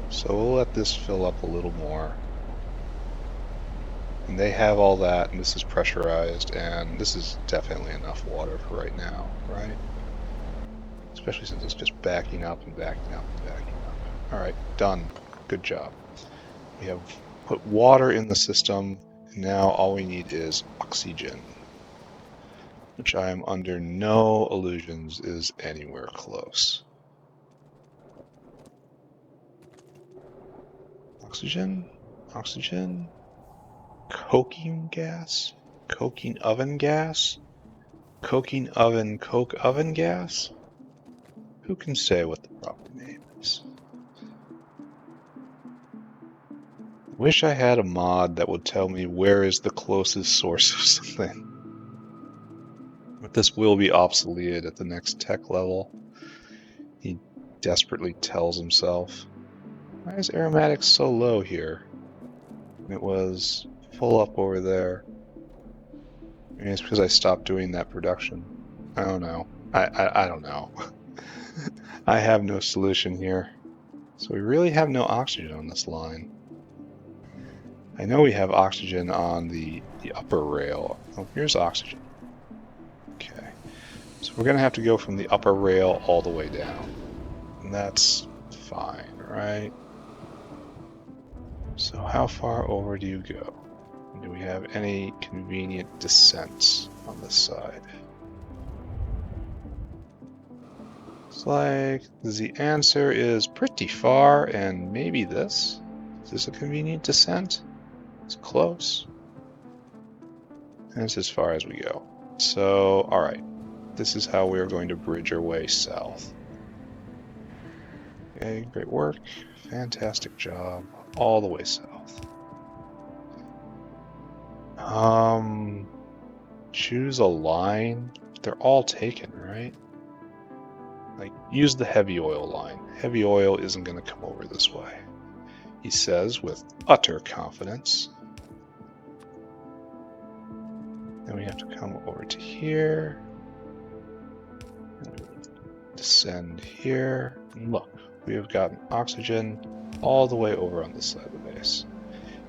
so we'll let this fill up a little more. And they have all that, and this is pressurized, and this is definitely enough water for right now, right? Especially since it's just backing up and backing up and backing up. Alright, done. Good job. We have put water in the system, and now all we need is oxygen, which I am under no illusions is anywhere close. Oxygen? Oxygen? Coking gas? Coking oven gas? Coking oven, coke oven gas? Who can say what the proper name is? Wish I had a mod that would tell me where is the closest source of something. But this will be obsolete at the next tech level. He desperately tells himself. Why is aromatics so low here? It was full up over there. Maybe it's because I stopped doing that production. I don't know. I don't know. I have no solution here. So we really have no oxygen on this line. I know we have oxygen on the upper rail. Oh, here's oxygen. Okay. So we're going to have to go from the upper rail all the way down. And that's fine, right? So how far over do you go? Do we have any convenient descents on this side? Looks like the answer is pretty far, and maybe this. Is this a convenient descent? It's close. And it's as far as we go. So, alright. This is how we're going to bridge our way south. Okay, great work. Fantastic job. All the way south. Choose a line. They're all taken, right? Like, use the heavy oil line. Heavy oil isn't going to come over this way. He says with utter confidence. Then we have to come over to here. Descend here. And look, we have gotten oxygen all the way over on this side of the base.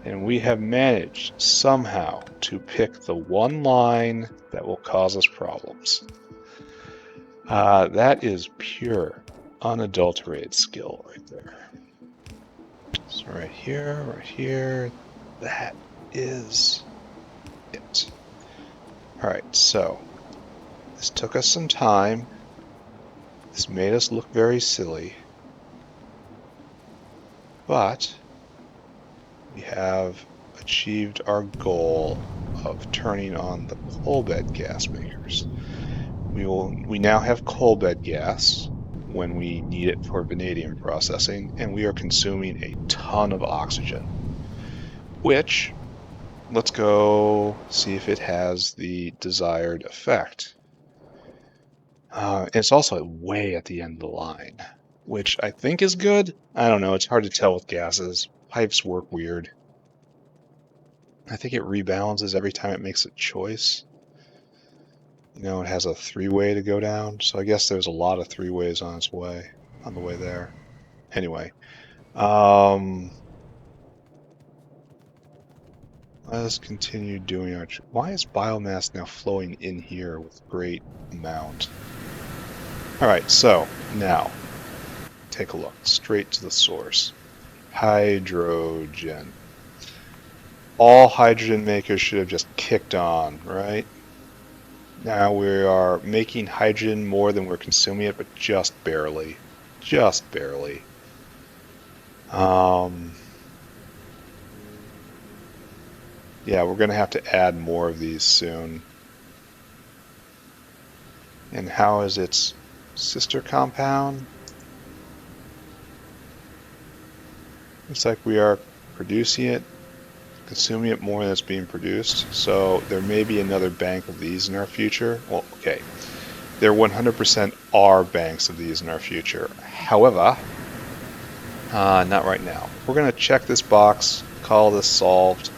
And we have managed somehow to pick the one line that will cause us problems. That is pure, unadulterated skill right there. So right here, that is it. Alright, so this took us some time. This made us look very silly. But we have achieved our goal of turning on the coal bed gas makers. We now have coal bed gas when we need it for vanadium processing, and we are consuming a ton of oxygen, which, let's go see if it has the desired effect. It's also way at the end of the line, which I think is good. I don't know, it's hard to tell with gases. Pipes work weird. I think it rebalances every time it makes a choice. You know, it has a three-way to go down, so I guess there's a lot of three-ways on the way there. Anyway, let's continue doing our... Why is biomass now flowing in here with great amount? Alright, so, now, take a look, straight to the source. Hydrogen. All hydrogen makers should have just kicked on, right? Now we are making hydrogen more than we're consuming it, but just barely. Just barely. Yeah, we're going to have to add more of these soon. And how is its sister compound? Looks like we are producing it, consuming it more than it's being produced. So there may be another bank of these in our future. Well, okay. There 100% are banks of these in our future. However, not right now. We're going to check this box, call this solved.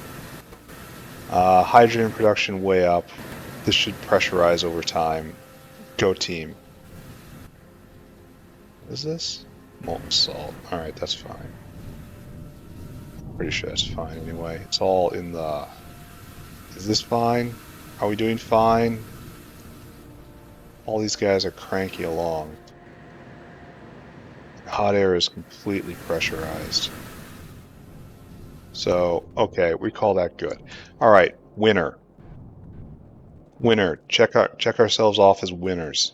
Hydrogen production way up. This should pressurize over time. Go team. What is this? Molten salt. Alright, that's fine. Pretty sure that's fine anyway. It's all in the Is this fine? Are we doing fine? All these guys are cranky along. Hot air is completely pressurized. So, okay, we call that good. All right, winner. Winner. Check ourselves off as winners.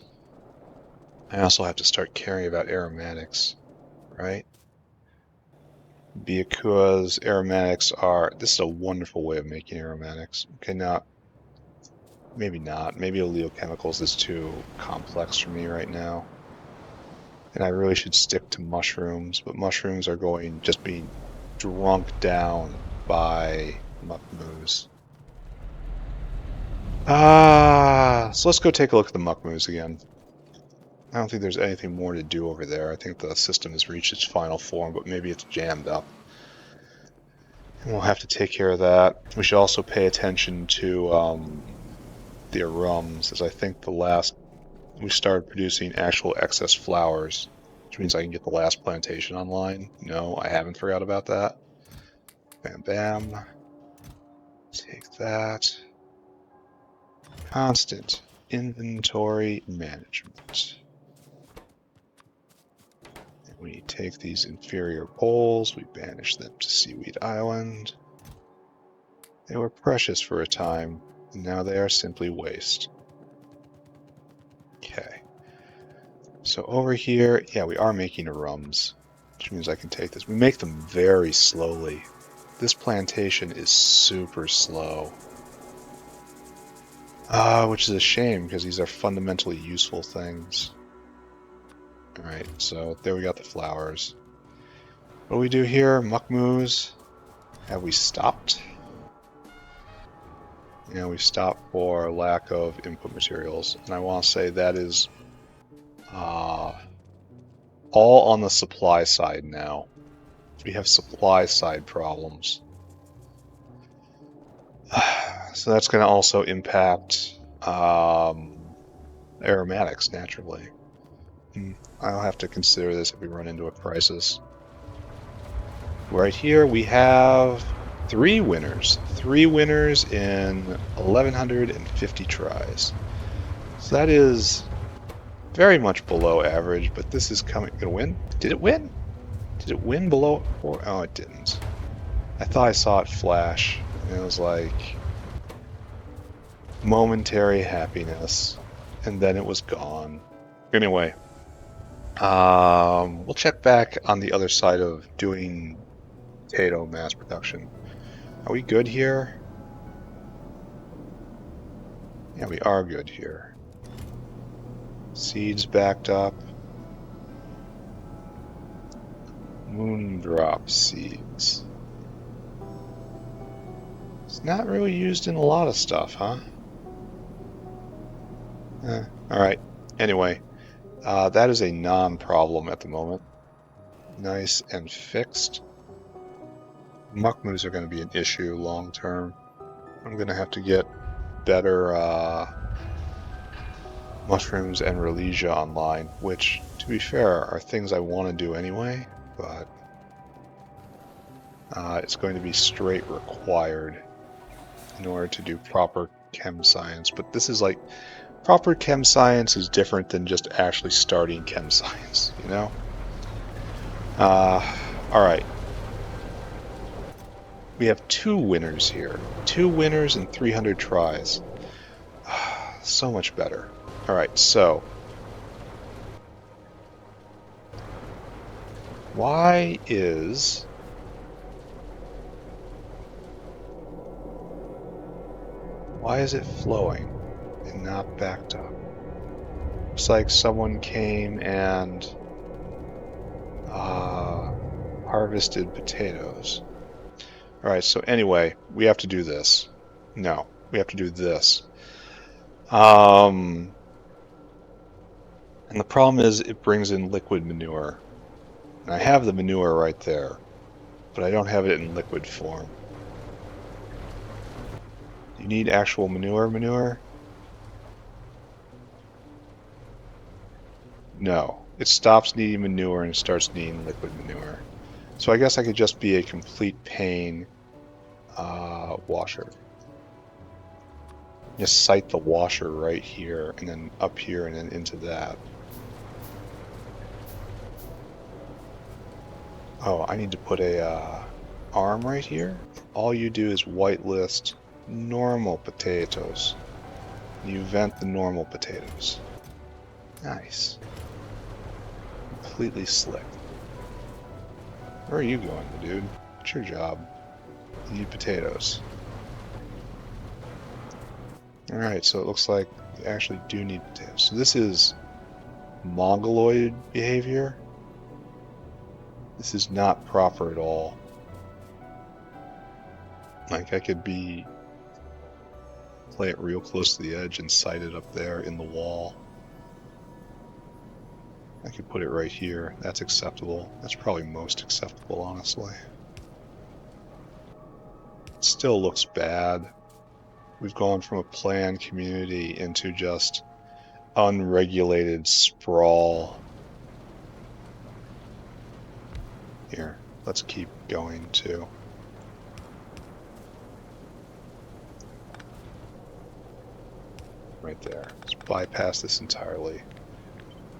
I also have to start caring about aromatics, right? Because aromatics are... This is a wonderful way of making aromatics. Okay, now, maybe not. Maybe oleochemicals is too complex for me right now. And I really should stick to mushrooms, but mushrooms are just being drunk down by Mukmoux. So let's go take a look at the Mukmoux again. I don't think there's anything more to do over there. I think the system has reached its final form, but maybe it's jammed up. And we'll have to take care of that. We should also pay attention to the arums, as I think we started producing actual excess flowers, which means I can get the last plantation online. No, I haven't forgot about that. Bam, bam. Take that. Constant inventory management. And we take these inferior poles, we banish them to Seaweed Island. They were precious for a time, and now they are simply waste. Okay. So over here, yeah, we are making arums, which means I can take this. We make them very slowly. This plantation is super slow. Which is a shame, because these are fundamentally useful things. Alright, so there we got the flowers. What do we do here? Mukmoux. Have we stopped? Yeah, we stopped for lack of input materials. And I want to say that is all on the supply side now. We have supply side problems. So that's going to also impact aromatics, naturally. I'll have to consider this if we run into a crisis. Right here we have 3 winners. 3 winners in 1,150 tries. So that is very much below average, but this is gonna win? Did it win? Did it win below 4? Oh, it didn't. I thought I saw it flash, and it was like momentary happiness, and then it was gone. Anyway, we'll check back on the other side of doing potato mass production. Are we good here? Yeah, we are good here. Seeds backed up. Moondrop seeds. It's not really used in a lot of stuff, huh? Alright. Anyway, that is a non-problem at the moment. Nice and fixed. Mukmoux are going to be an issue long term. I'm going to have to get better mushrooms and Ralesia online, which, to be fair, are things I want to do anyway, but it's going to be straight required in order to do proper chem science. But this is like, proper chem science is different than just actually starting chem science, you know? Alright. We have 2 winners here. 2 winners and 300 tries. So much better. Alright, so why is it flowing and not backed up? Looks like someone came and harvested potatoes. Alright, so anyway, we have to do this. No, we have to do this. And the problem is it brings in liquid manure. And I have the manure right there, but I don't have it in liquid form. You need actual manure? No. It stops needing manure and starts needing liquid manure. So I guess I could just be a complete pain washer. Just site the washer right here, and then up here, and then into that. Oh, I need to put a arm right here. All you do is whitelist normal potatoes. You vent the normal potatoes. Nice. Completely slick. Where are you going, dude? It's your job. You need potatoes. Alright, so it looks like we actually do need potatoes. So this is mongoloid behavior. This is not proper at all. Like, I could play it real close to the edge and site it up there in the wall. I could put it right here. That's acceptable. That's probably most acceptable, honestly. It still looks bad. We've gone from a planned community into just unregulated sprawl. Here, let's keep going too. Right there. Let's bypass this entirely.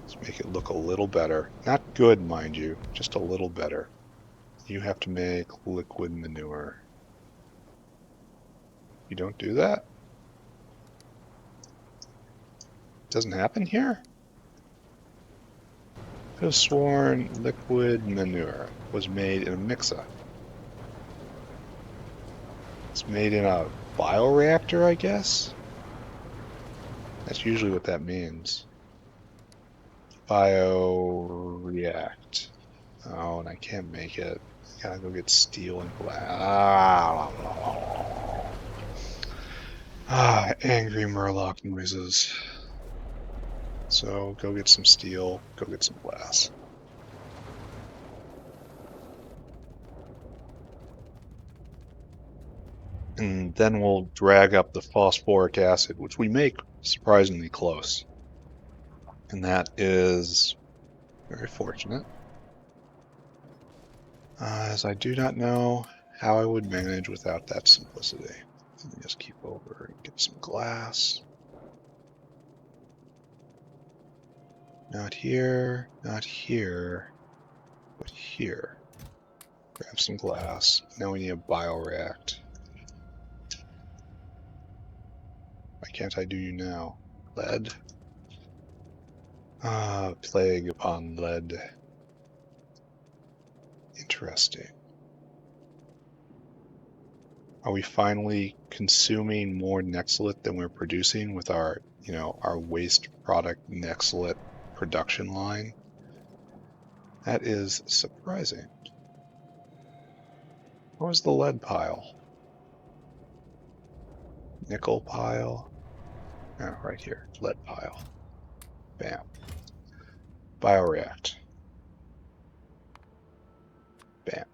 Let's make it look a little better. Not good, mind you, just a little better. You have to make liquid manure. You don't do that? Doesn't happen here? I could have sworn liquid manure was made in a mixer. It's made in a bioreactor, I guess? That's usually what that means. Bioreact. Oh, and I can't make it. I gotta go get steel and glass. Angry Murloc noises. So, go get some steel, go get some glass. And then we'll drag up the phosphoric acid, which we make surprisingly close. And that is very fortunate. As I do not know how I would manage without that simplicity. Let me just keep over and get some glass. Not here, not here, but here. Grab some glass. Now we need a bioreact. Why can't I do you now? Lead? Plague upon lead. Interesting. Are we finally consuming more Nextlit than we're producing with our, our waste product Nextlit production line? That is surprising. What was the lead pile? Nickel pile? Oh, right here. Lead pile. Bam. Bioreact. Bam.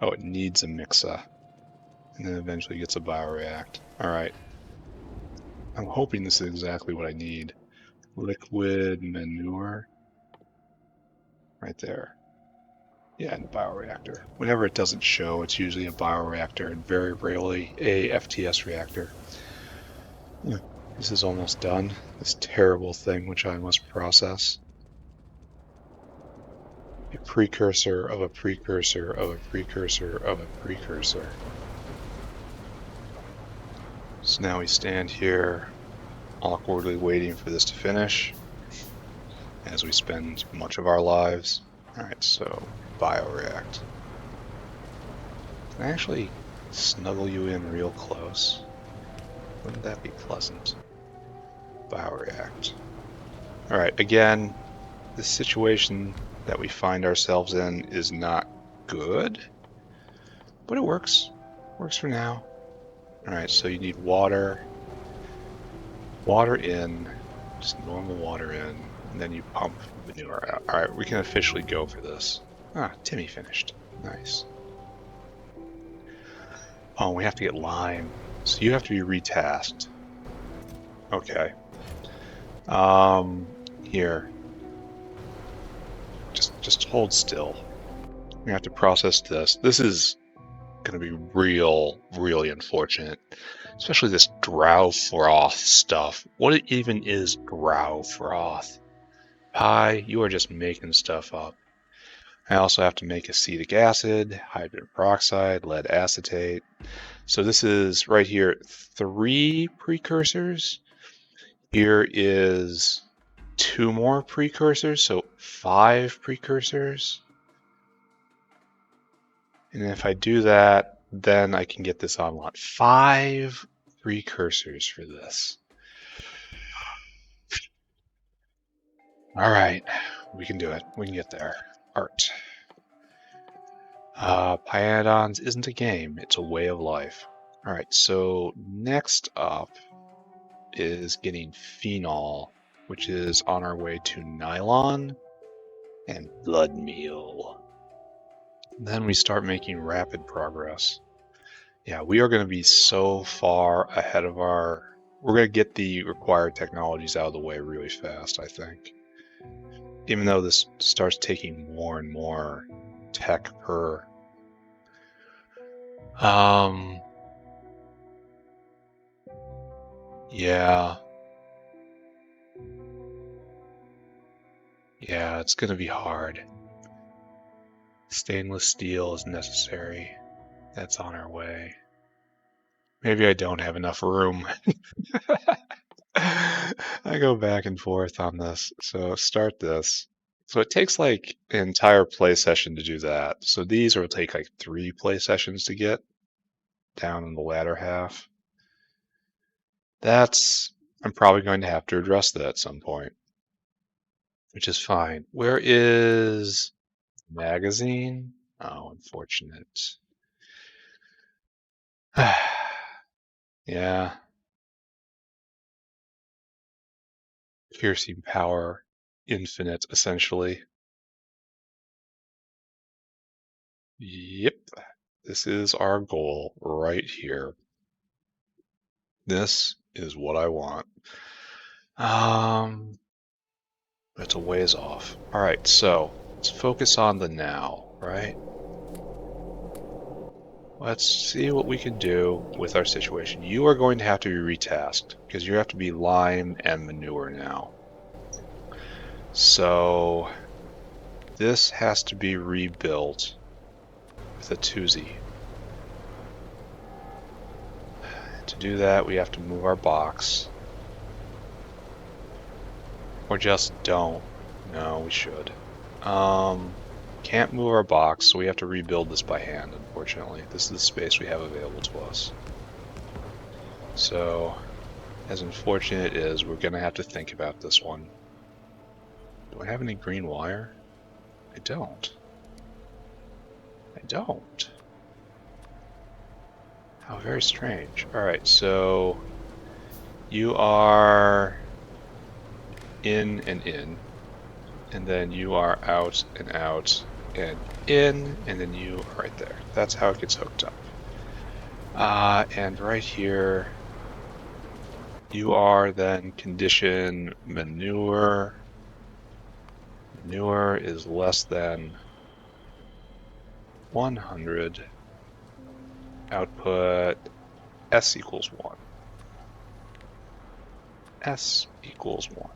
Oh, it needs a mixer. And then eventually gets a bioreact. Alright. I'm hoping this is exactly what I need. Liquid manure. Right there. Yeah, in the bioreactor. Whenever it doesn't show, it's usually a bioreactor and very rarely a FTS reactor. Yeah, this is almost done. This terrible thing which I must process. A precursor of a precursor of a precursor of a precursor. So now we stand here awkwardly waiting for this to finish as we spend much of our lives. Alright, so bioreact. Can I actually snuggle you in real close? Wouldn't that be pleasant? Bioreact. Alright, again, the situation that we find ourselves in is not good, but it works. Works for now. Alright, so you need water. Water in, just normal water in, and then you pump manure out. Alright, we can officially go for this. Timmy finished. Nice. Oh, we have to get lime. So you have to be retasked. Okay. Here. Just hold still. We have to process this. This is going to be really unfortunate. Especially this drow froth stuff. What even is drow froth? Pi, you are just making stuff up. I also have to make acetic acid, hydrogen peroxide, lead acetate. So this is right here 3 precursors. Here is 2 more precursors, so 5 precursors. And if I do that, then I can get this online. 5 precursors for this. All right, we can do it. We can get there. Art. Pyanodons isn't a game, it's a way of life. All right, so next up is getting phenol, which is on our way to nylon and blood meal. Then we start making rapid progress. Yeah, we are going to be so far ahead of our... We're going to get the required technologies out of the way really fast, I think. Even though this starts taking more and more tech per... Yeah. Yeah, it's going to be hard. Stainless steel is necessary. That's on our way. Maybe I don't have enough room. I go back and forth on this. So start this. So it takes like an entire play session to do that. So these will take like 3 play sessions to get down in the latter half. I'm probably going to have to address that at some point, which is fine. Where is magazine? Oh, unfortunate. Yeah. Piercing power, infinite, essentially. Yep. This is our goal right here. This is what I want. It's a ways off. All right, so let's focus on the now, right? Let's see what we can do with our situation. You are going to have to be retasked because you have to be lime and manure now. So this has to be rebuilt with a 2Z. To do that, we have to move our box. Or just don't. No, we should. Can't move our box, so we have to rebuild this by hand, unfortunately. This is the space we have available to us. So, as unfortunate it is, we're going to have to think about this one. Do I have any green wire? I don't. I don't. How very strange. Alright, so you are in and in, and then you are out and out and in, and then you are right there. That's how it gets hooked up. And right here, you are then condition manure. Manure is less than 100. Output S equals 1. S equals 1.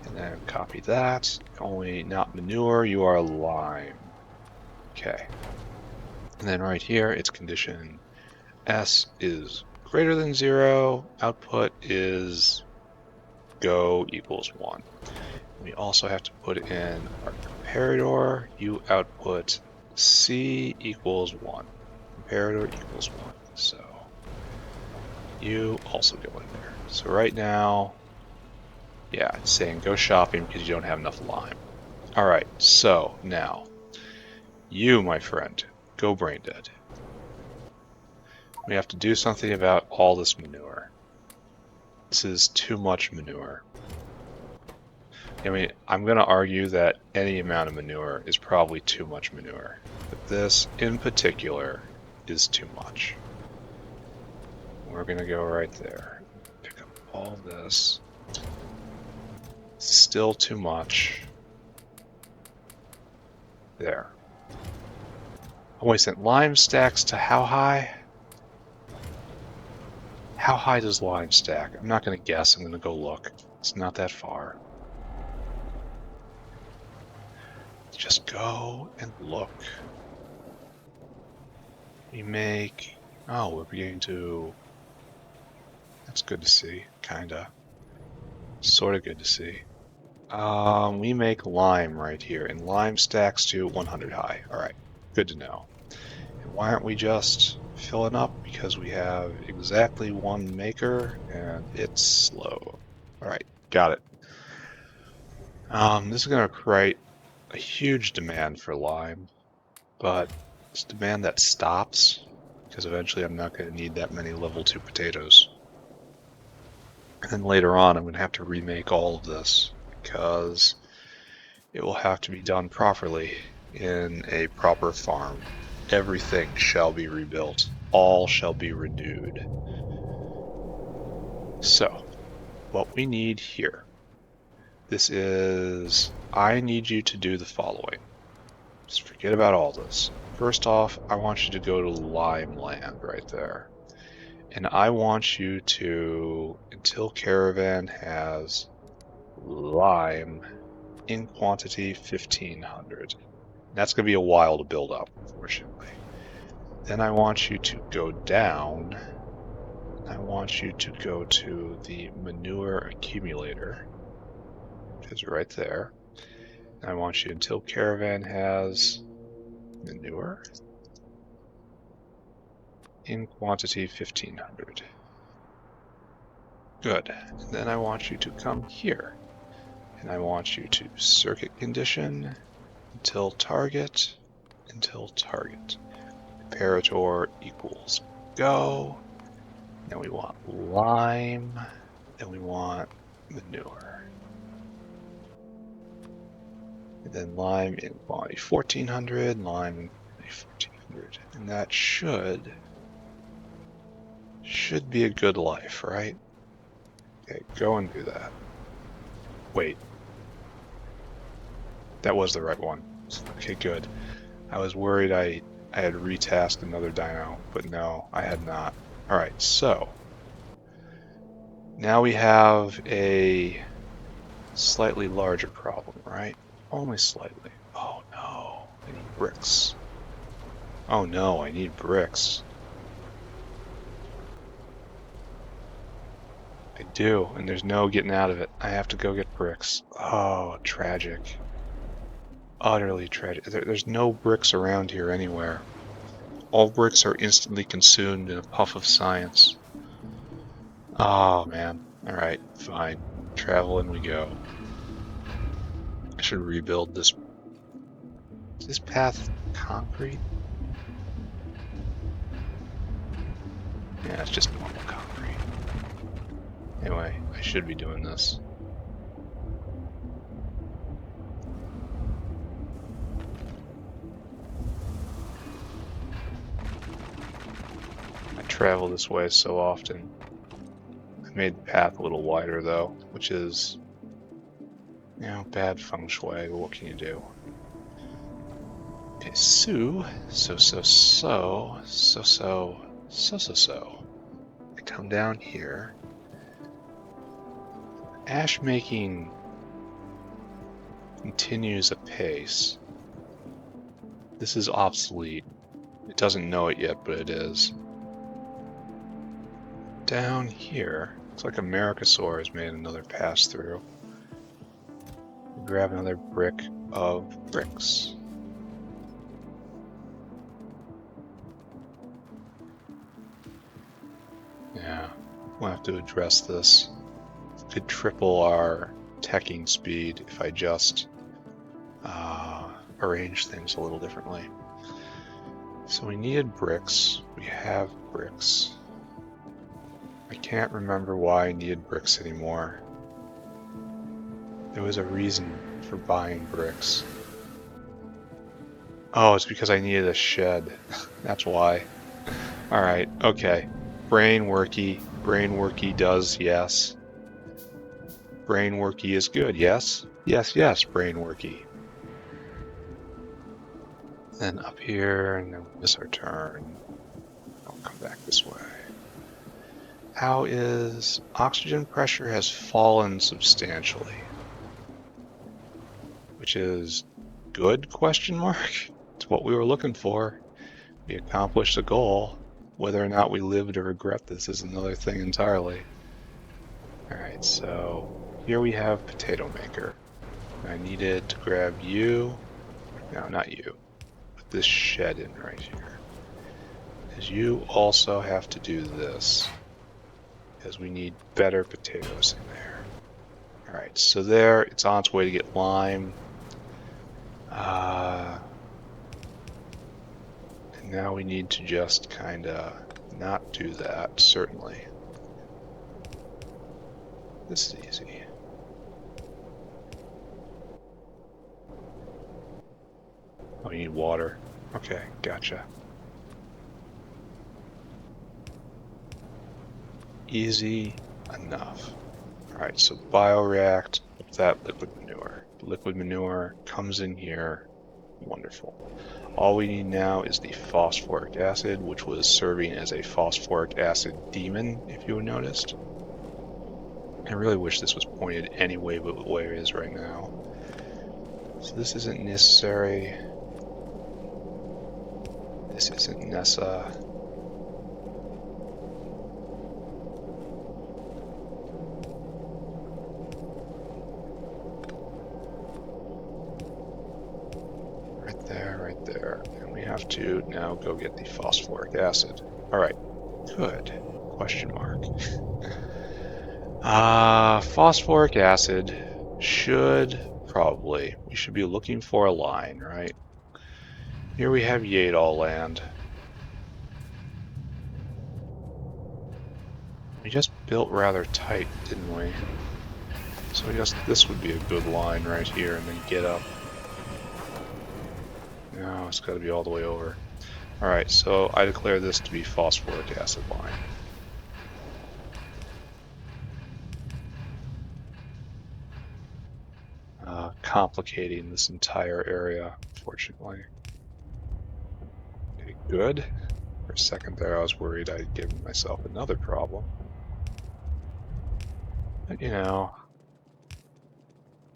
And then copy that. Only not manure, you are lime. Okay. And then right here, it's condition S is greater than 0. Output is go equals 1. We also have to put in our comparator. You output C equals 1. Comparator equals 1. So you also go in there. So right now, yeah, it's saying go shopping because you don't have enough lime. Alright, so now, you, my friend, go brain dead. We have to do something about all this manure. This is too much manure. I mean, I'm going to argue that any amount of manure is probably too much manure. But this, in particular, is too much. We're going to go right there. Pick up all this. Still too much. There. Oh, wait, sent lime stacks to how high? How high does lime stack? I'm not going to guess. I'm going to go look. It's not that far. Just go and look. We make... Oh, we're beginning to... That's good to see. Kinda. Sorta good to see. We make lime right here, and lime stacks to 100 high. Alright, good to know. And why aren't we just filling up? Because we have exactly one maker, and it's slow. Alright, got it. This is going to create a huge demand for lime, but it's demand that stops, because eventually I'm not going to need that many level 2 potatoes. And then later on I'm going to have to remake all of this, because it will have to be done properly in a proper farm. Everything shall be rebuilt. All shall be renewed. So, what we need here. This is... I need you to do the following. Just forget about all this. First off, I want you to go to lime land right there. And I want you to, until caravan has lime in quantity 1500. That's going to be a while to build up, unfortunately. Then I want you to go down. I want you to go to the manure accumulator, which is right there. I want you, until caravan has manure in quantity 1500. Good. And then I want you to come here. And I want you to circuit condition until target, Imperator equals go. Then we want lime. Then we want manure. And then lime in quantity 1400, lime in quantity 1400. And that should be a good life, right? Okay, go and do that. Wait. That was the right one. Okay, good. I was worried I had retasked another dyno, but no, I had not. Alright, so now we have a slightly larger problem, right? Only slightly. Oh no, I need bricks. Oh no, I need bricks. I do, and there's no getting out of it. I have to go get bricks. Oh, tragic. Utterly tragic. There's no bricks around here anywhere. All bricks are instantly consumed in a puff of science. Oh man. Alright, fine. Travel and we go. I should rebuild this. Is this path concrete? Yeah, it's just normal concrete. Anyway, I should be doing this. I travel this way so often. I made the path a little wider though, which is, you know, bad feng shui, but what can you do? Okay, so. I come down here. Ash making continues apace. This is obsolete. It doesn't know it yet, but it is. Down here, looks like Americosaur has made another pass through. Grab another brick of bricks. Yeah, we'll have to address this. Could triple our teching speed if I just arrange things a little differently. So we needed bricks. We have bricks. I can't remember why I needed bricks anymore. There was a reason for buying bricks. Oh, it's because I needed a shed. That's why. Alright, okay. Brain worky does, yes. Brain worky is good, yes? Yes, brain worky. Then up here, and then we'll miss our turn. I'll come back this way. How is oxygen pressure has fallen substantially, which is good, question mark? It's what we were looking for. We accomplished a goal. Whether or not we live to regret this is another thing entirely. Alright, so here we have Potato Maker. I needed to grab you. No, not you. Put this shed in right here. Because you also have to do this. Because we need better potatoes in there. Alright, so there, it's on its way to get lime. And now we need to just kind of not do that, certainly. This is easy. Oh, you need water. Okay, gotcha. Easy enough. Alright, so bioreact with that liquid manure. Liquid manure comes in here. Wonderful. All we need now is the phosphoric acid, which was serving as a phosphoric acid demon, if you noticed. I really wish this was pointed any way but the way it is right now. So this isn't necessary. This isn't Nessa. Right there. And we have to now go get the phosphoric acid. Alright, good. Question mark. Phosphoric acid should probably, we should be looking for a line, right? Here we have Yadal land. We just built rather tight, didn't we? So I guess this would be a good line right here and then get up. No, it's got to be all the way over. Alright, so I declare this to be phosphoric acid line. Complicating this entire area, unfortunately. Okay, good. For a second there, I was worried I'd given myself another problem. But, you know,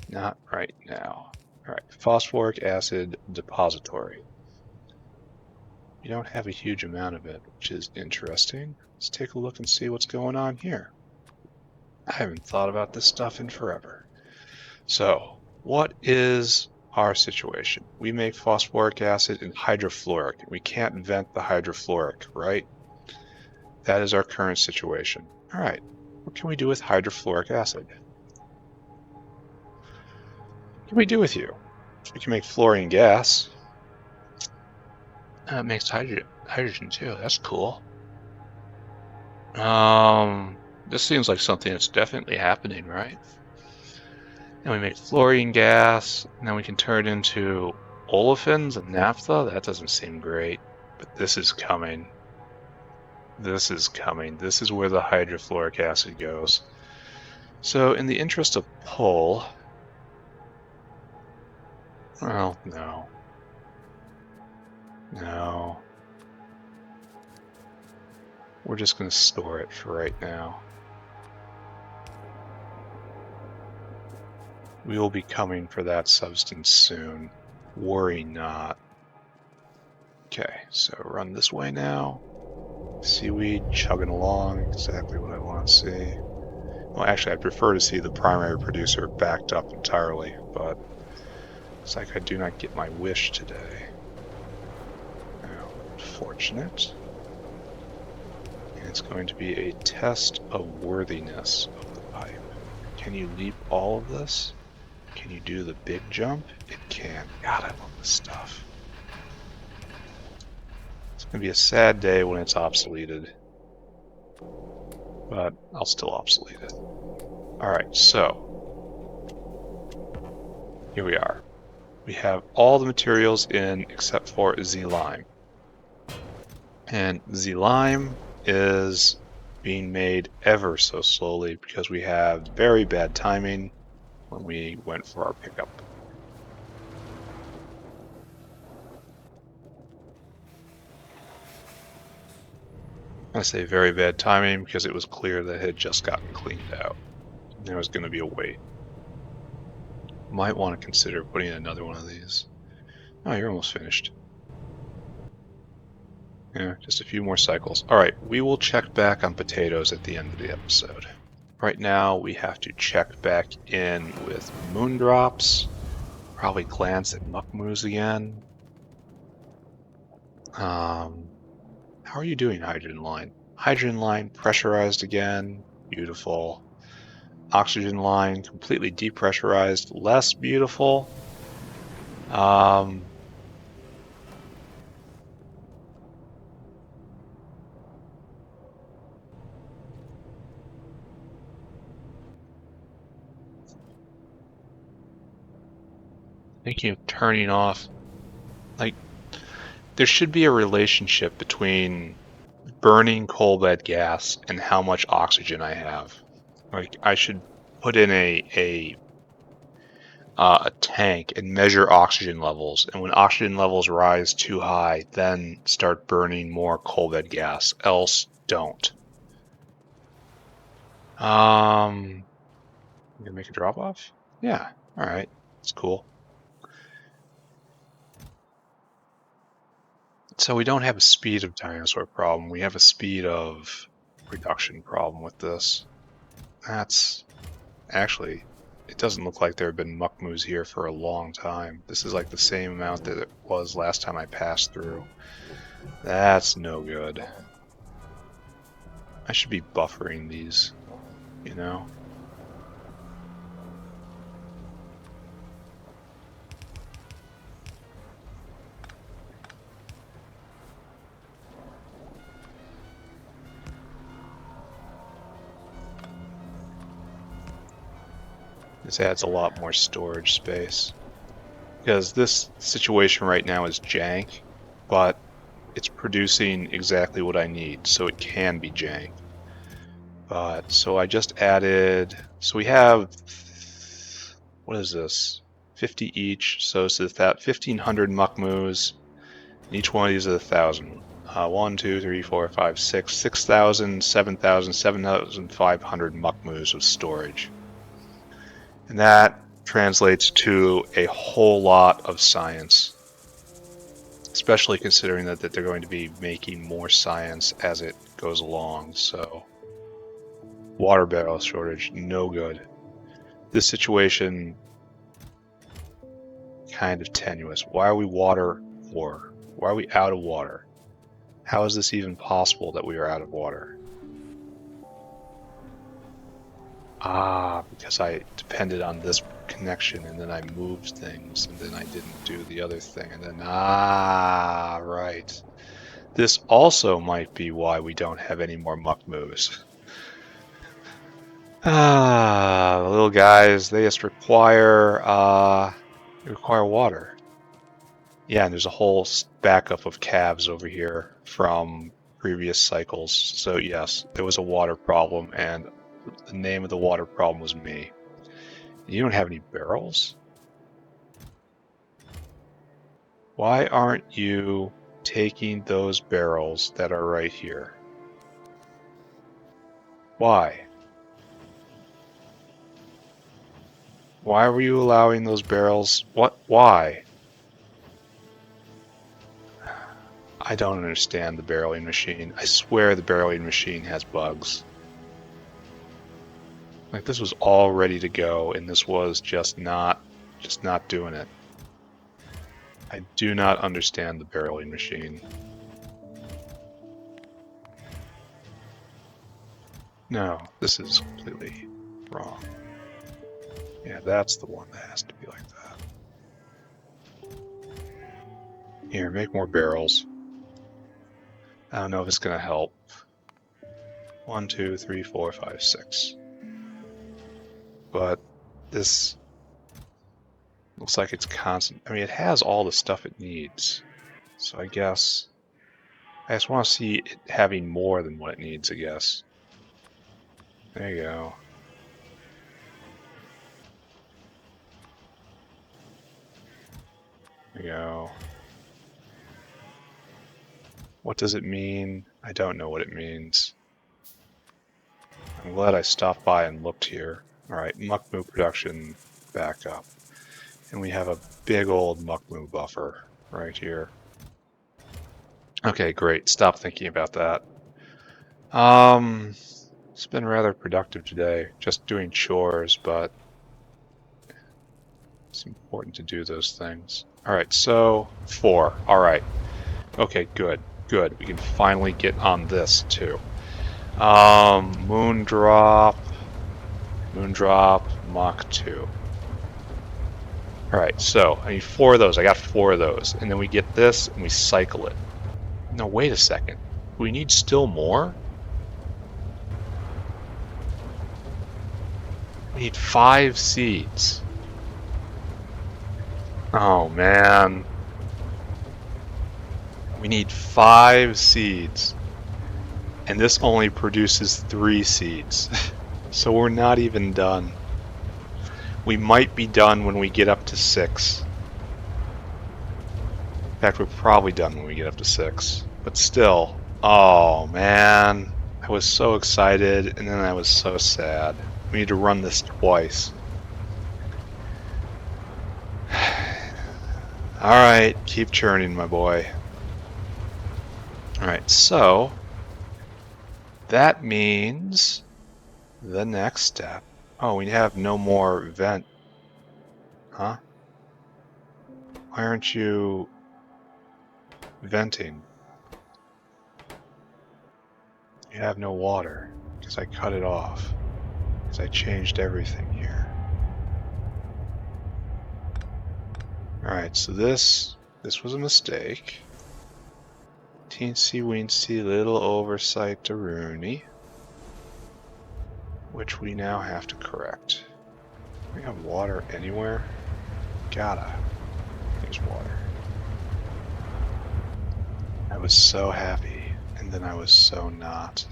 not right now. Alright, phosphoric acid depository. You don't have a huge amount of it, which is interesting. Let's take a look and see what's going on here. I haven't thought about this stuff in forever. So, what is our situation? We make phosphoric acid and hydrofluoric. We can't vent the hydrofluoric, right? That is our current situation. All right, what can we do with hydrofluoric acid? What can we do with you? We can make fluorine gas. It makes hydrogen too. That's cool. This seems like something that's definitely happening, right? And we make fluorine gas, and then we can turn it into olefins and naphtha. That doesn't seem great, but this is coming. This is coming. This is where the hydrofluoric acid goes. So in the interest of pull, well, no. No. We're just going to store it for right now. We will be coming for that substance soon. Worry not. Okay, so run this way now. Seaweed chugging along, exactly what I want to see. Well, actually, I prefer to see the primary producer backed up entirely, but it's like I do not get my wish today. Now, unfortunate. And it's going to be a test of worthiness of the pipe. Can you leap all of this? Can you do the big jump? It can. God, I love this stuff. It's going to be a sad day when it's obsoleted. But I'll still obsolete it. Alright, so. Here we are. We have all the materials in except for Z-Lime. And Z-Lime is being made ever so slowly because we have very bad timing when we went for our pickup. I say very bad timing because it was clear that it had just gotten cleaned out. There was going to be a wait. Might want to consider putting in another one of these. Oh, you're almost finished. Yeah, just a few more cycles. Alright, we will check back on potatoes at the end of the episode. Right now, we have to check back in with moondrops. Probably glance at Mukmoux again. How are you doing, hydrogen line? Hydrogen line pressurized again. Beautiful. Oxygen line completely depressurized. Less beautiful. Thinking of turning off. Like, there should be a relationship between burning coal bed gas and how much oxygen I have. Like, I should put in a tank and measure oxygen levels, and when oxygen levels rise too high, then start burning more coal bed gas. Else, don't. I'm gonna make a drop off. Yeah, all right, it's cool. So we don't have a speed of dinosaur problem. We have a speed of reduction problem with this. That's actually, it doesn't look like there have been Mukmoux here for a long time. This is like the same amount that it was last time I passed through. That's no good. I should be buffering these, you know? This adds a lot more storage space. Because this situation right now is jank, but it's producing exactly what I need, so it can be jank. But, so I just added, so we have, what is this? 50 each, so it's that 1,500 Mukmoux, and each one of these is 1,000. 1, 2, 3, 4, 5, 6, 6,000, 7,000, 7,500 Mukmoux of storage. And that translates to a whole lot of science, especially considering that they're going to be making more science as it goes along. So water barrel shortage, no good. This situation, kind of tenuous. Why are we water poor? Why are we out of water? How is this even possible that we are out of water? Because I depended on this connection, and then I moved things, and then I didn't do the other thing, and then, right. This also might be why we don't have any more Mukmoux. The little guys, they just require water. Yeah, and there's a whole backup of calves over here from previous cycles. So yes, there was a water problem, and the name of the water problem was me. You don't have any barrels? Why aren't you taking those barrels that are right here? Why? Why were you allowing those barrels? What? Why? I don't understand the barreling machine. I swear the barreling machine has bugs. Like, this was all ready to go, and this was just not doing it. I do not understand the barreling machine. No, this is completely wrong. Yeah, that's the one that has to be like that. Here, make more barrels. I don't know if it's gonna help. 1, 2, 3, 4, 5, 6. But this looks like it's constant. I mean, it has all the stuff it needs. So I guess I just want to see it having more than what it needs, I guess. There you go. There you go. What does it mean? I don't know what it means. I'm glad I stopped by and looked here. Alright, Mukmoux production back up. And we have a big old Mukmoux buffer right here. Okay, great. Stop thinking about that. It's been rather productive today, just doing chores, but it's important to do those things. Alright, so 4. Alright. Okay, good. Good. We can finally get on this too. Moondrop, Mach 2. Alright, so I need 4 of those. I got 4 of those. And then we get this and we cycle it. No, wait a second. We need still more? We need 5 seeds. Oh man. We need 5 seeds. And this only produces 3 seeds. So we're not even done. We might be done when we get up to 6. In fact, we're probably done when we get up to 6. But still, oh man. I was so excited and then I was so sad. We need to run this twice. Alright, keep churning, my boy. Alright, so that means the next step. Oh, we have no more vent. Huh? Why aren't you venting? You have no water, because I cut it off. Because I changed everything here. Alright, so this was a mistake. Teensy weensy little oversight to Rooney. Which we now have to correct. Do we have water anywhere? Gotta. There's water. I was so happy, and then I was so not.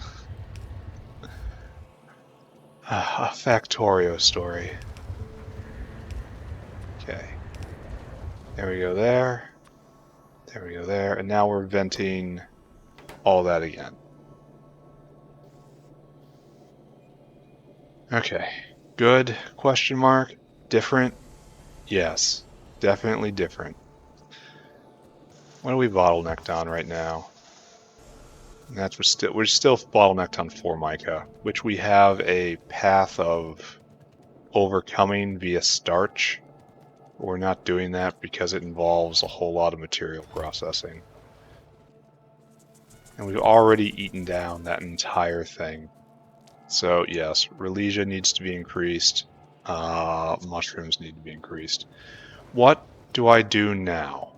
A Factorio story. Okay. There we go there. There we go there. And now we're venting all that again. Okay. Good? Question mark. Different? Yes. Definitely different. What are we bottlenecked on right now? And that's we're still bottlenecked on Formica, which we have a path of overcoming via starch. We're not doing that because it involves a whole lot of material processing. And we've already eaten down that entire thing. So yes, Ralesia needs to be increased. Mushrooms need to be increased. What do I do now?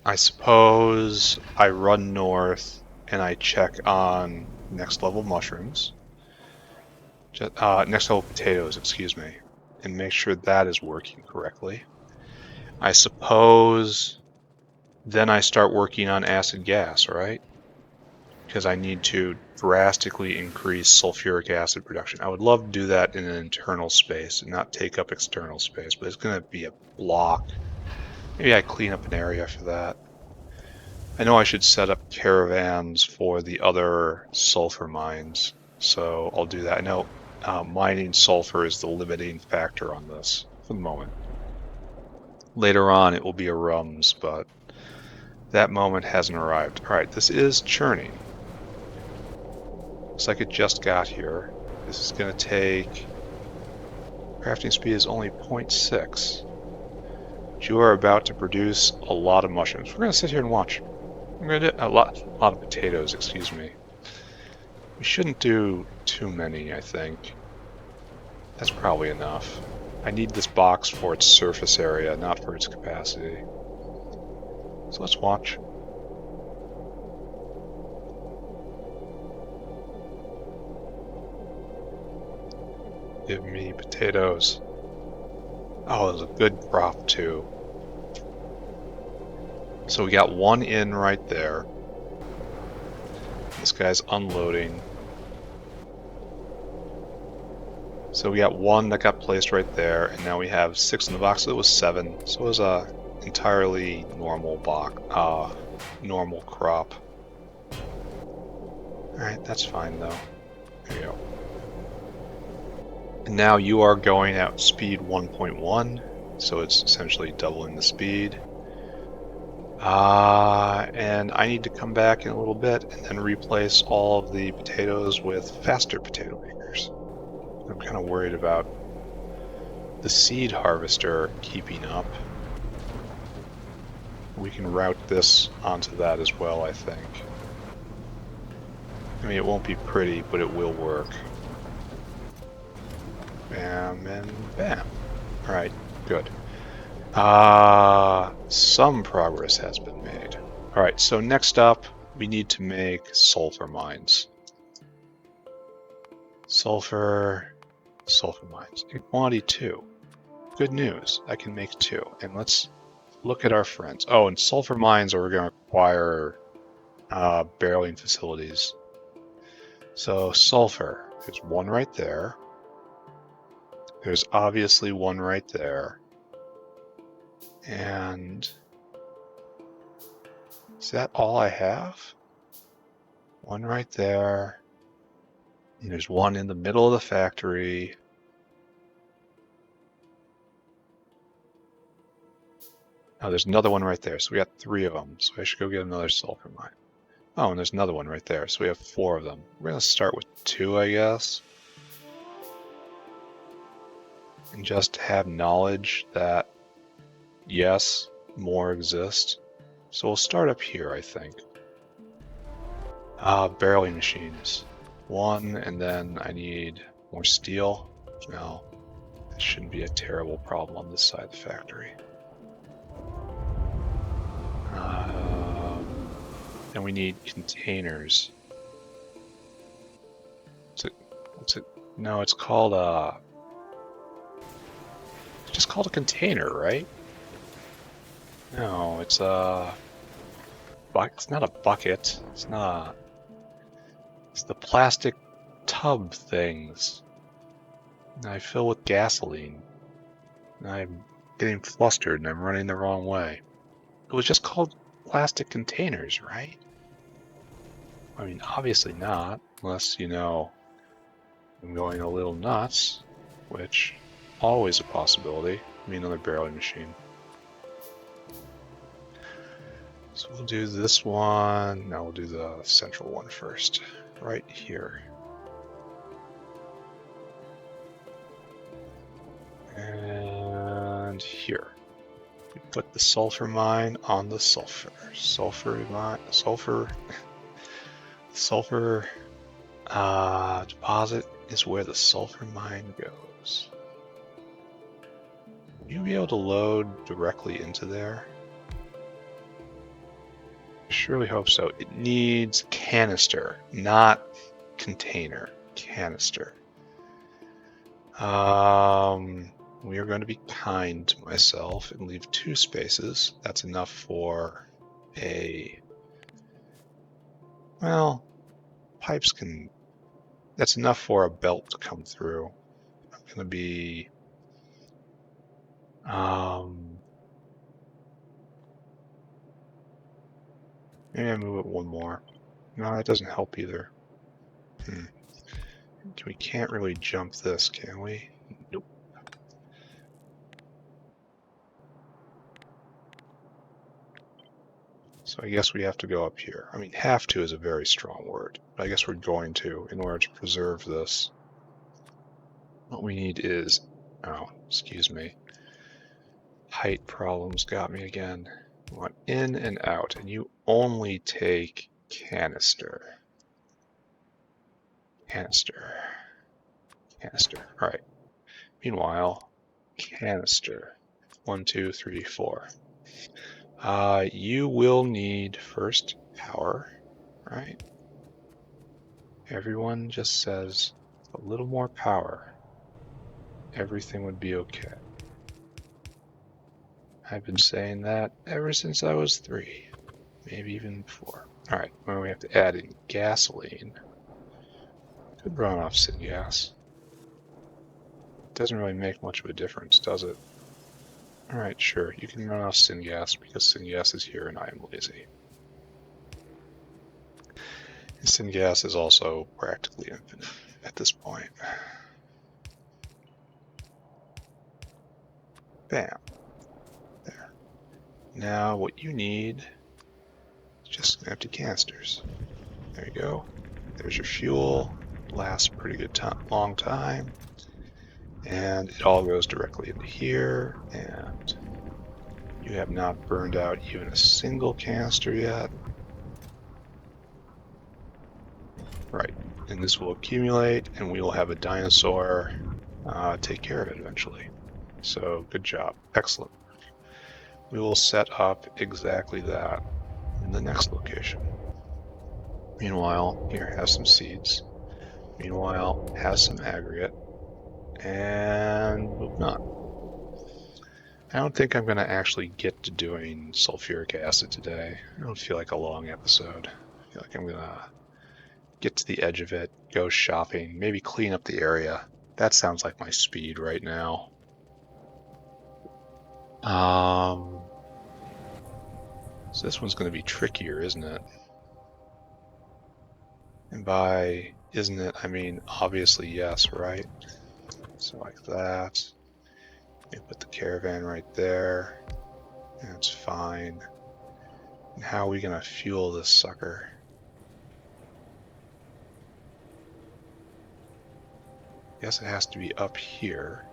I suppose I run north and I check on next level mushrooms. Next level potatoes, excuse me. And make sure that is working correctly. I suppose then I start working on acid gas, right? Because I need to drastically increase sulfuric acid production. I would love to do that in an internal space and not take up external space, but it's going to be a block. Maybe I clean up an area for that. I know I should set up caravans for the other sulfur mines, so I'll do that. I know mining sulfur is the limiting factor on this for the moment. Later on it will be a rums, but that moment hasn't arrived. Alright, this is churning. Looks like it just got here. This is going to take... Crafting speed is only 0.6. But you are about to produce a lot of mushrooms. We're going to sit here and watch. I'm going to do a lot of potatoes, excuse me. We shouldn't do too many, I think. That's probably enough. I need this box for its surface area, not for its capacity. So let's watch. Give me potatoes. Oh, it was a good crop too. So we got one in right there. This guy's unloading. So we got one that got placed right there, and now we have 6 in the box. So it was 7. So it was a entirely normal box normal crop. Alright, that's fine though. There you go. And now you are going at speed 1.1, so it's essentially doubling the speed. And I need to come back in a little bit and then replace all of the potatoes with faster potato makers. I'm kind of worried about the seed harvester keeping up. We can route this onto that as well, I think. I mean, it won't be pretty, but it will work. Bam and bam. Alright, good. Some progress has been made. Alright, so next up, we need to make sulfur mines. Sulfur mines. In quantity 2. Good news, I can make 2. And let's look at our friends. Oh, and sulfur mines are going to require barreling facilities. So sulfur, there's one right there. There's obviously one right there. And is that all I have? One right there. And there's one in the middle of the factory. Oh, there's another one right there. So we got 3 of them. So I should go get another sulfur mine. Oh, and there's another one right there. So we have 4 of them. We're going to start with 2, I guess. And just have knowledge that, yes, more exist. So we'll start up here, I think. Barreling machines. 1, and then I need more steel. No, that shouldn't be a terrible problem on this side of the factory. And we need containers. What's it? No, it's called it's just called a container, right? No, it's it's not a bucket. It's not. It's the plastic tub things. And I fill with gasoline. And I'm getting flustered and I'm running the wrong way. It was just called plastic containers, right? I mean, obviously not, unless, you know, I'm going a little nuts, which always a possibility. I mean, another barreling machine. So we'll do this one. Now we'll do the central one first, right here. And here. We put the sulfur mine on the sulfur. Sulfur deposit is where the sulfur mine goes. Will you be able to load directly into there? I surely hope so. It needs canister, not container. Canister. We are going to be kind to myself and leave 2 spaces. That's enough for well, pipes can, that's enough for a belt to come through. I'm going to be, maybe I move it 1 more. No, that doesn't help either. We can't really jump this, can we? Nope. So I guess we have to go up here. I mean, have to is a very strong word, but I guess we're going to in order to preserve this. What we need is, oh, excuse me. Height problems got me again. We want in and out, and you only take canister. Canister. All right. Meanwhile, canister. 1, 2, 3, 4. You will need first power, right? Everyone just says a little more power. Everything would be okay. I've been saying that ever since I was 3, maybe even before. All right, well, we have to add in gasoline. Could run off syngas. Doesn't really make much of a difference, does it? Alright, sure, you can run off syngas because syngas is here and I am lazy. Syngas is also practically infinite at this point. Bam. There. Now what you need is just some empty canisters. There you go. There's your fuel. Lasts a pretty good long time. And it all goes directly into here. And you have not burned out even a single canister yet. Right. And this will accumulate, and we will have a dinosaur take care of it eventually. So good job. Excellent. We will set up exactly that in the next location. Meanwhile, here, have some seeds. Meanwhile, have some aggregate. And moving on. I don't think I'm going to actually get to doing sulfuric acid today. I don't feel like a long episode. I feel like I'm going to get to the edge of it, go shopping, maybe clean up the area. That sounds like my speed right now. So this one's going to be trickier, isn't it? And by isn't it, I mean obviously yes, right? So like that. You put the caravan right there. That's fine. And how are we going to fuel this sucker? Guess it has to be up here.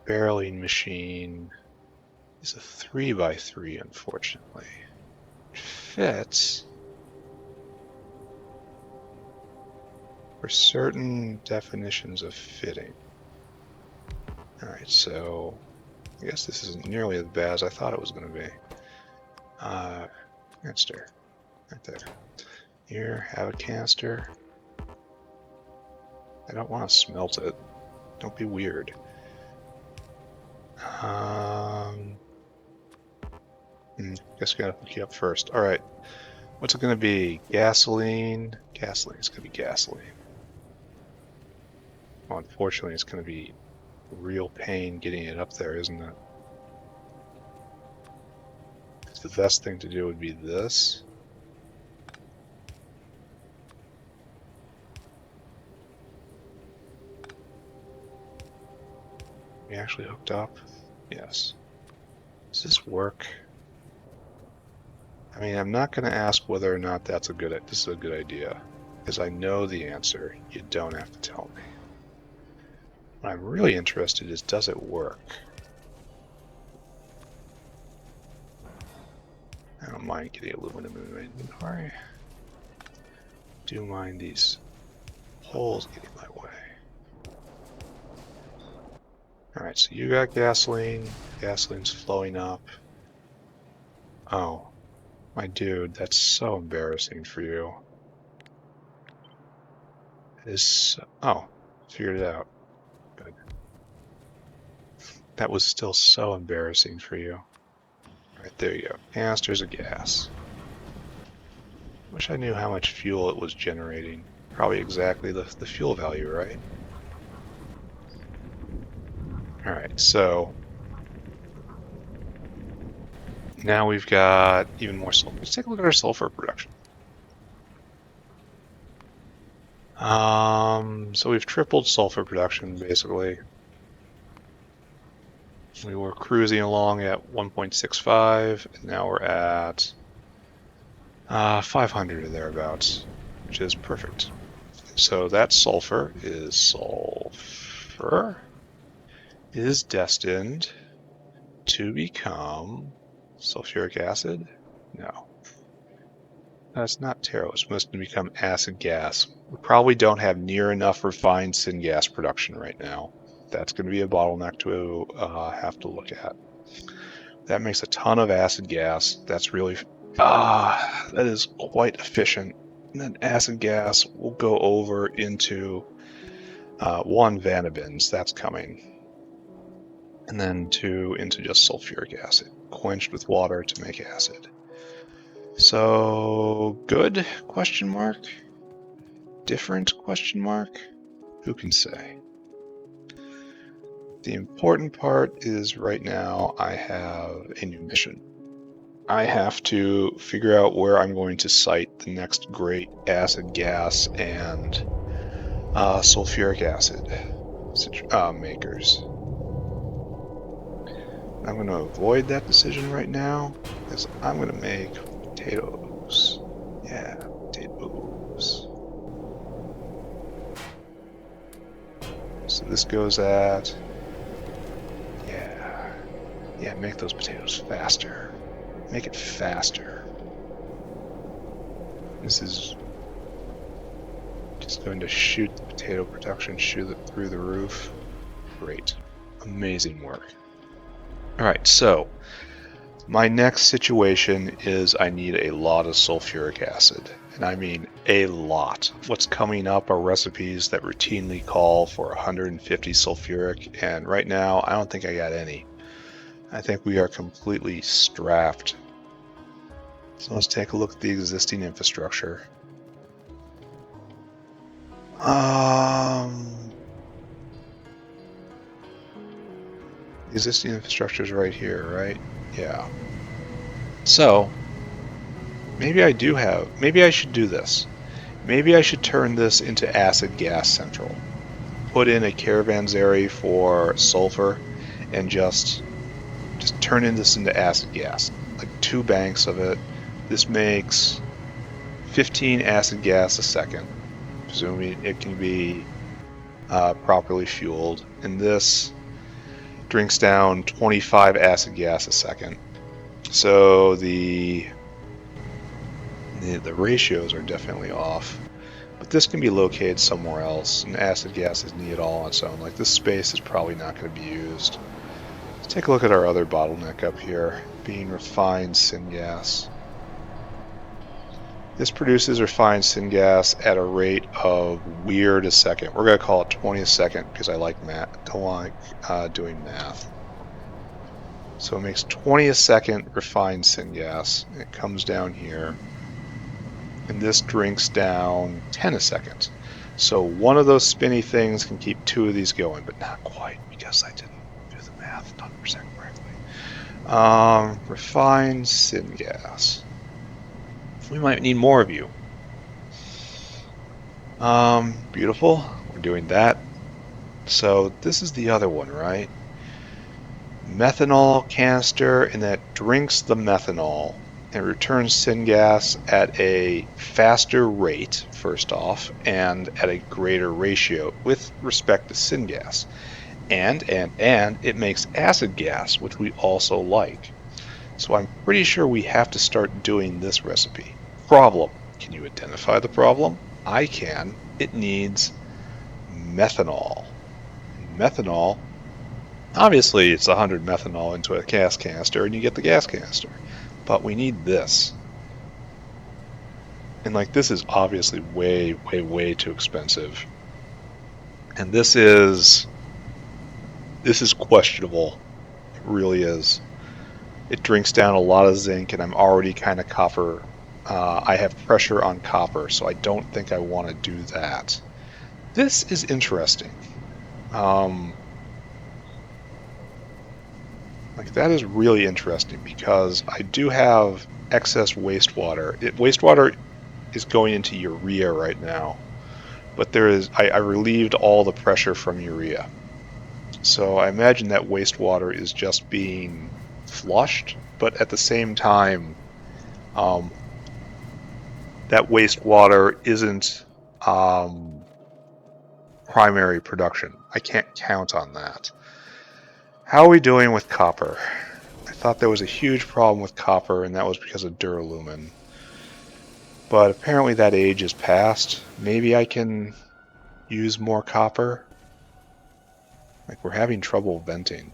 Barreling machine is a 3x3, unfortunately. It fits for certain definitions of fitting. Alright, so I guess this isn't nearly as bad as I thought it was going to be. Canister. Right there. Here, have a canister. I don't want to smelt it. Don't be weird. Guess we gotta hook you up first. Alright. What's it gonna be? Gasoline? Gasoline. It's gonna be gasoline. Well, unfortunately, it's gonna be real pain getting it up there, isn't it? The best thing to do would be this. We actually hooked up? Yes. Does this work? I mean, I'm not going to ask whether or not this is a good idea, because I know the answer. You don't have to tell me. What I'm really interested is, does it work? I don't mind getting aluminum in my inventory. Do mind these holes getting in my way. Alright, so you got gasoline. Gasoline's flowing up. Oh, my dude, that's so embarrassing for you. It is so, oh, figured it out. Good. That was still so embarrassing for you. Alright, there you go. Canisters of gas. Wish I knew how much fuel it was generating. Probably exactly the fuel value, right? Alright, so now we've got even more sulfur. Let's take a look at our sulfur production. So we've tripled sulfur production, basically. We were cruising along at 1.65, and now we're at 500 or thereabouts, which is perfect. So that sulfur is destined to become sulfuric acid? No. That's not taro. It's supposed to become acid gas. We probably don't have near enough refined syngas production right now. That's going to be a bottleneck to have to look at. That makes a ton of acid gas. That's really... that is quite efficient. And then acid gas will go over into vanabins. That's coming. And then into just sulfuric acid, quenched with water to make acid. So, good? Question mark? Different? Question mark? Who can say? The important part is right now I have a new mission. I have to figure out where I'm going to site the next great acid gas and sulfuric acid makers. I'm going to avoid that decision right now because I'm going to make potatoes. Yeah, potatoes. So this goes at, yeah, make those potatoes faster. Make it faster. This is just going to shoot the potato production, shoot it through the roof. Great. Amazing work. Alright, so my next situation is I need a lot of sulfuric acid. And I mean a lot. What's coming up are recipes that routinely call for 150 sulfuric, and right now I don't think I got any. I think we are completely strapped. So let's take a look at the existing infrastructure. Existing infrastructure is right here, right? Yeah. So maybe I should do this. Maybe I should turn this into acid gas central. Put in a caravanserai for sulfur and just turn this into acid gas. Like 2 banks of it. This makes 15 acid gas a second, presuming it can be properly fueled. And this drinks down 25 acid gas a second. So the ratios are definitely off. But this can be located somewhere else, and acid gas is needed all on its own. Like, this space is probably not going to be used. Let's take a look at our other bottleneck up here, being refined syngas. This produces refined syngas at a rate of weird a second. We're going to call it 20 a second because I like doing math. So it makes 20 a second refined syngas. It comes down here. And this drinks down 10 a second. So one of those spinny things can keep 2 of these going, but not quite because I didn't do the math 100% correctly. Refined syngas. We might need more of you. Beautiful. We're doing that. So this is the other one, right? Methanol canister, and that drinks the methanol. It returns syngas at a faster rate, first off, and at a greater ratio with respect to syngas. And it makes acid gas, which we also like. So I'm pretty sure we have to start doing this recipe. Problem. Can you identify the problem? I can. It needs methanol. Methanol, obviously it's 100 methanol into a gas canister and you get the gas canister. But we need this. And like, this is obviously way, way, way too expensive. And this is questionable. It really is. It drinks down a lot of zinc, and I'm already kind of copper. I have pressure on copper, so I don't think I want to do that. This is interesting. Like, that is really interesting because I do have excess wastewater. Wastewater is going into urea right now, but I relieved all the pressure from urea. So I imagine that wastewater is just being flushed, but at the same time, that wastewater isn't primary production. I can't count on that. How are we doing with copper? I thought there was a huge problem with copper, and that was because of duralumin. But apparently that age is past. Maybe I can use more copper? Like, we're having trouble venting.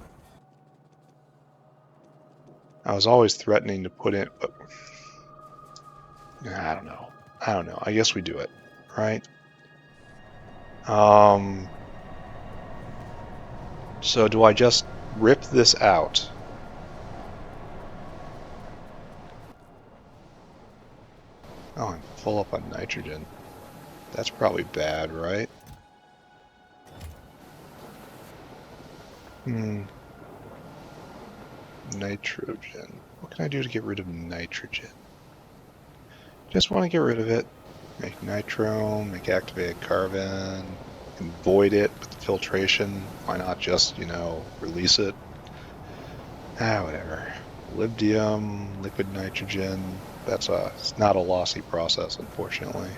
I was always threatening to put in, but I don't know. I guess we do it, right? So do I just rip this out? Oh, I'm full up on nitrogen. That's probably bad, right? Nitrogen. What can I do to get rid of nitrogen? Just want to get rid of it. Make nitro, make activated carbon, and void it with the filtration. Why not just, release it? Whatever. Molybdenum, liquid nitrogen. It's not a lossy process, unfortunately.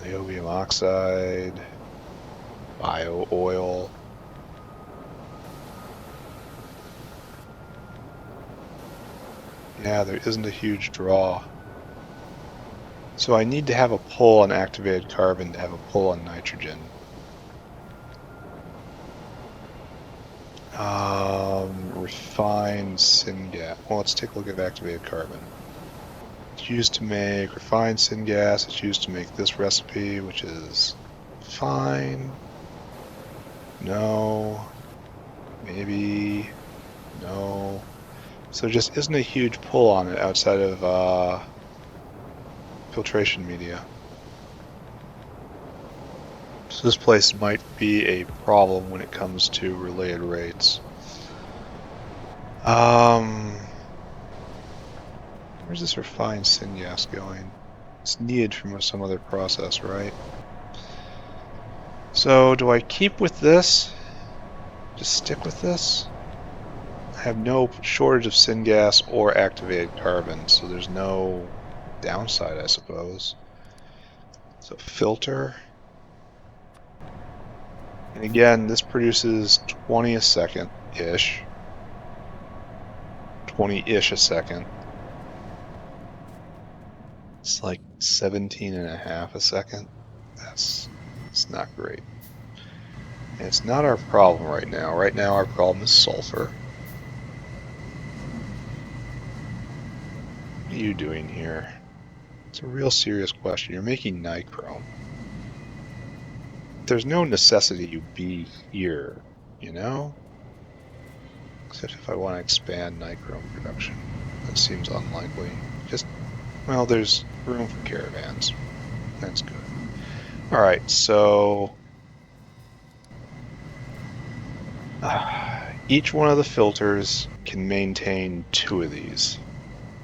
Niobium oxide, bio oil. Yeah, there isn't a huge draw. So I need to have a pull on activated carbon to have a pull on nitrogen. Refined syngas. Well, let's take a look at activated carbon. It's used to make refined syngas. It's used to make this recipe, which is fine. No. Maybe. No. So there just isn't a huge pull on it outside of filtration media. So this place might be a problem when it comes to related rates. Where's this refined syngas going? It's needed from some other process, right? So do I keep with this? Just stick with this? I have no shortage of syngas or activated carbon, so there's no downside, I suppose. So filter. And again, this produces 20 a second-ish. 20-ish a second. It's like 17 and a half a second. It's not great. And it's not our problem right now. Right now our problem is sulfur. What are you doing here? It's a real serious question. You're making nichrome. There's no necessity you be here, Except if I want to expand nichrome production. That seems unlikely. Well, there's room for caravans. That's good. Alright, so each one of the filters can maintain 2 of these,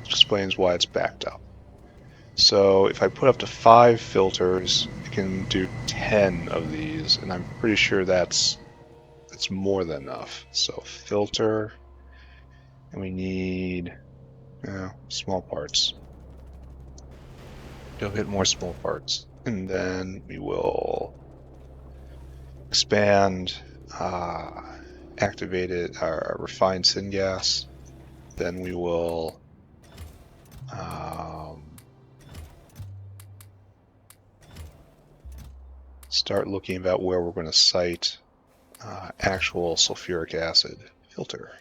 which explains why it's backed up. So if I put up to 5 filters, it can do 10 of these, and I'm pretty sure that's more than enough. So filter, and we need small parts. Go get more small parts, and then we will expand activated our refined syngas. Then we will start looking about where we're going to site actual sulfuric acid filter.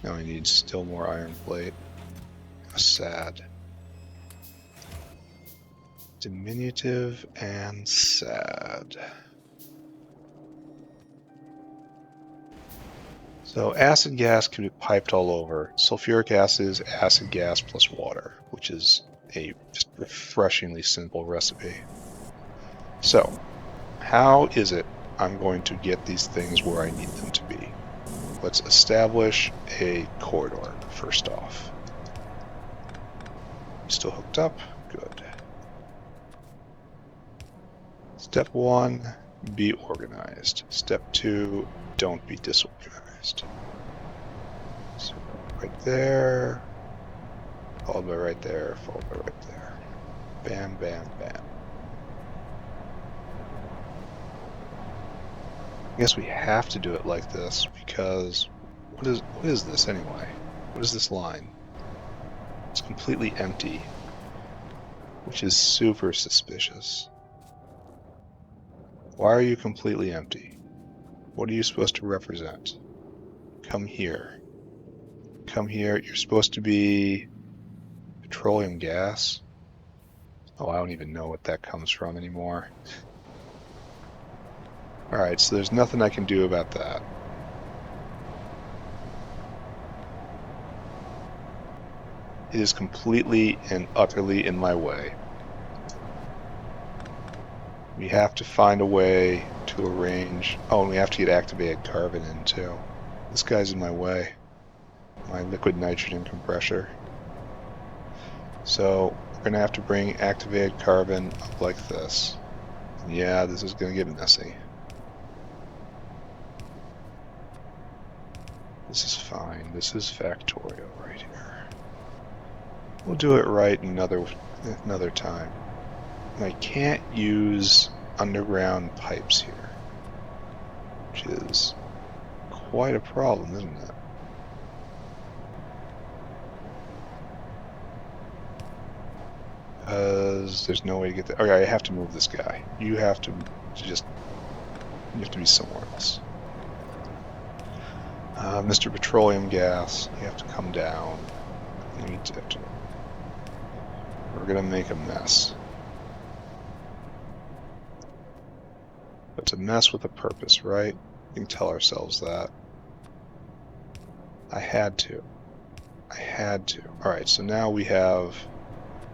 Now we need still more iron plate. Sad. Diminutive and sad. So acid gas can be piped all over. Sulfuric acid is acid gas plus water, which is a just refreshingly simple recipe. So, how is it I'm going to get these things where I need them to be? Let's establish a corridor first off. Still hooked up? Good. Step 1, be organized. Step 2, don't be disorganized. So right there, followed by right there, followed by right there. Bam, bam, bam. I guess we have to do it like this because what is this anyway? What is this line? It's completely empty, which is super suspicious. Why are you completely empty? What are you supposed to represent? Come here. Come here. You're supposed to be petroleum gas. Oh, I don't even know what that comes from anymore. Alright, so there's nothing I can do about that. It is completely and utterly in my way. We have to find a way to arrange... Oh, and we have to get activated carbon in too. This guy's in my way. My liquid nitrogen compressor. So we're going to have to bring activated carbon up like this. And yeah, this is going to get messy. This is fine. This is Factorio right here. We'll do it right another time. And I can't use underground pipes here, which is quite a problem, isn't it? Because there's no way to get there. Okay, I have to move this guy. You have to be somewhere else. Mr. Petroleum Gas, you have to come down. We're gonna make a mess. But it's a mess with a purpose, right? We can tell ourselves that. I had to. Alright, so now we have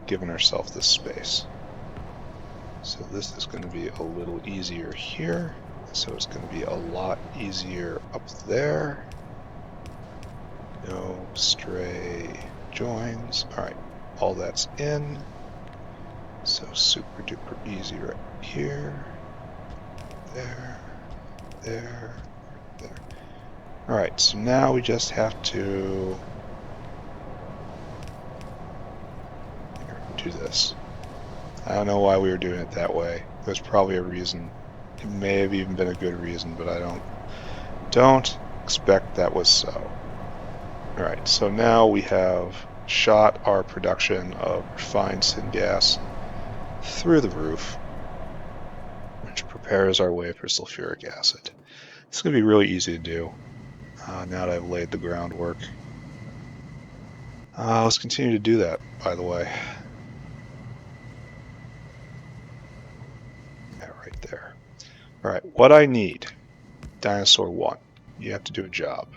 given ourselves this space. So this is going to be a little easier here. So it's going to be a lot easier up there. No stray joins. Alright, all that's in. So super duper easy right here. There. Alright, so now we just have to do this. I don't know why we were doing it that way. There's probably a reason. It may have even been a good reason, but I don't expect that was so. Alright, so now we have shot our production of refined syngas through the roof, which prepares our way for sulfuric acid. It's going to be really easy to do now that I've laid the groundwork. Let's continue to do that, by the way. There. Alright, what I need. Dinosaur 1. You have to do a job.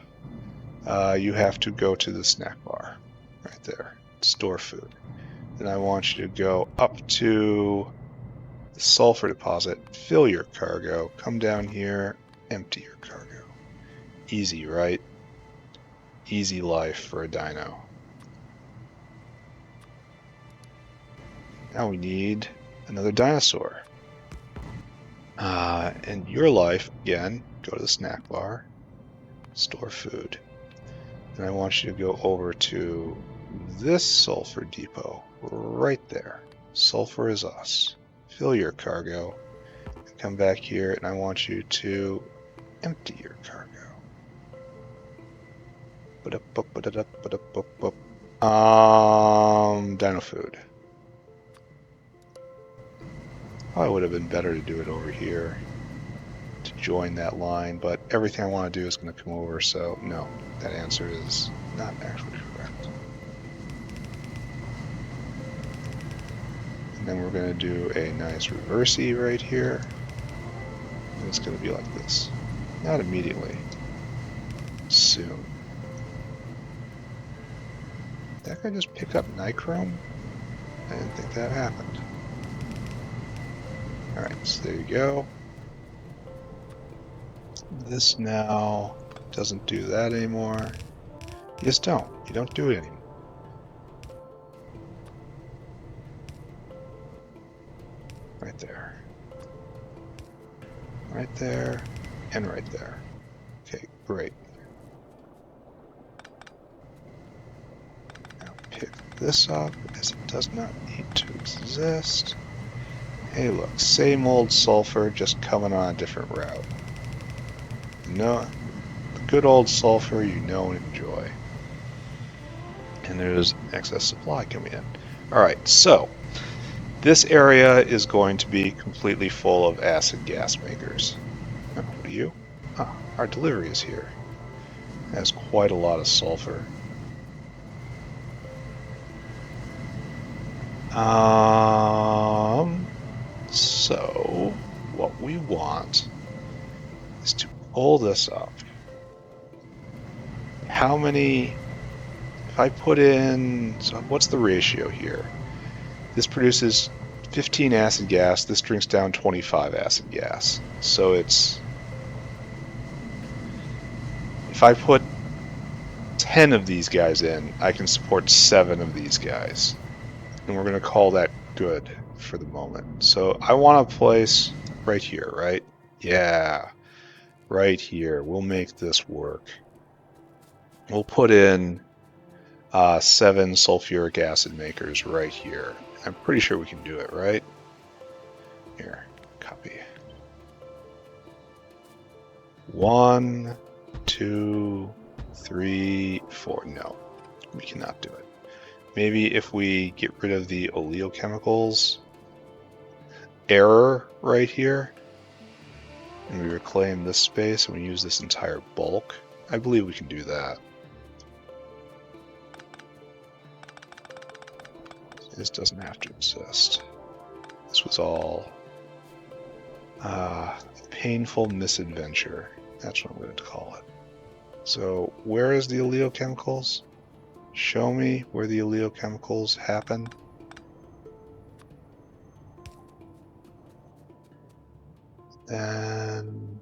You have to go to the snack bar. Right there. Store food. Then I want you to go up to the sulfur deposit, fill your cargo, come down here, empty your cargo. Easy, right? Easy life for a dino. Now we need another dinosaur. In your life, again, go to the snack bar, store food. And I want you to go over to this sulfur depot right there. Sulfur is us. Fill your cargo. Come back here, and I want you to empty your cargo. Dino food. Probably would have been better to do it over here to join that line, but everything I want to do is going to come over, so no, that answer is not actually correct. And then we're going to do a nice reversey right here, and it's going to be like this. Not immediately. Soon. Did that guy just pick up nichrome? I didn't think that happened. Alright, so there you go. This now doesn't do that anymore. You just don't. You don't do it anymore. Right there. Right there. And right there. Okay, great. Now pick this up as it does not need to exist. Hey look, same old sulfur, just coming on a different route. No, the good old sulfur you know and enjoy. And there's excess supply coming in. Alright, so this area is going to be completely full of acid gas makers. Oh, what are you? Ah, our delivery is here. It has quite a lot of sulfur. So what we want is to pull this up. How many, if I put in, so what's the ratio here? This produces 15 acid gas. This drinks down 25 acid gas. So it's... If I put 10 of these guys in, I can support 7 of these guys. And we're going to call that good for the moment. So I want to place right here, right? Yeah, right here. We'll make this work. We'll put in 7 sulfuric acid makers right here. I'm pretty sure we can do it, right? Here, copy. 1, 2, 3, 4. No, we cannot do it. Maybe if we get rid of the oleochemicals error right here, and we reclaim this space and we use this entire bulk, I believe we can do that. This doesn't have to exist. This was all painful misadventure. That's what I'm going to call it. So where is the oleochemicals? Show me where the oleochemicals happen. And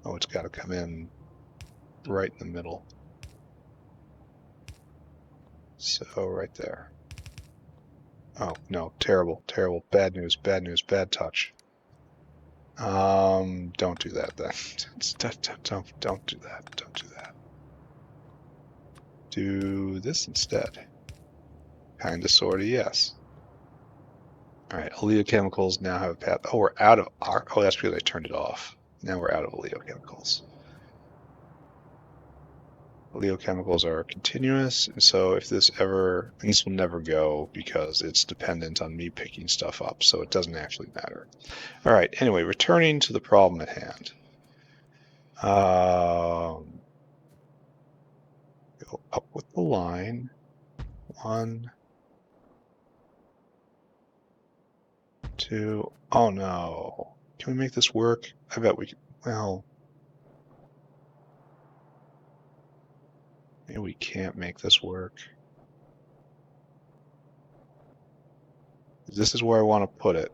oh, it's got to come in right in the middle. So right there. Oh no, terrible, terrible, bad news, bad news, bad touch. Don't do that then. Don't do that. Don't do that. Do this instead. Kinda, sorta, yes. Alright, oleochemicals now have a path. Oh, we're out of our. Oh, that's because I turned it off. Now we're out of oleochemicals. Oleochemicals are continuous, and so if this ever, and this will never go because it's dependent on me picking stuff up, so it doesn't actually matter. All right, anyway, returning to the problem at hand. Go up with the line. 1, 2, oh no. Can we make this work? I bet we can, well, maybe we can't make this work. This is where I want to put it.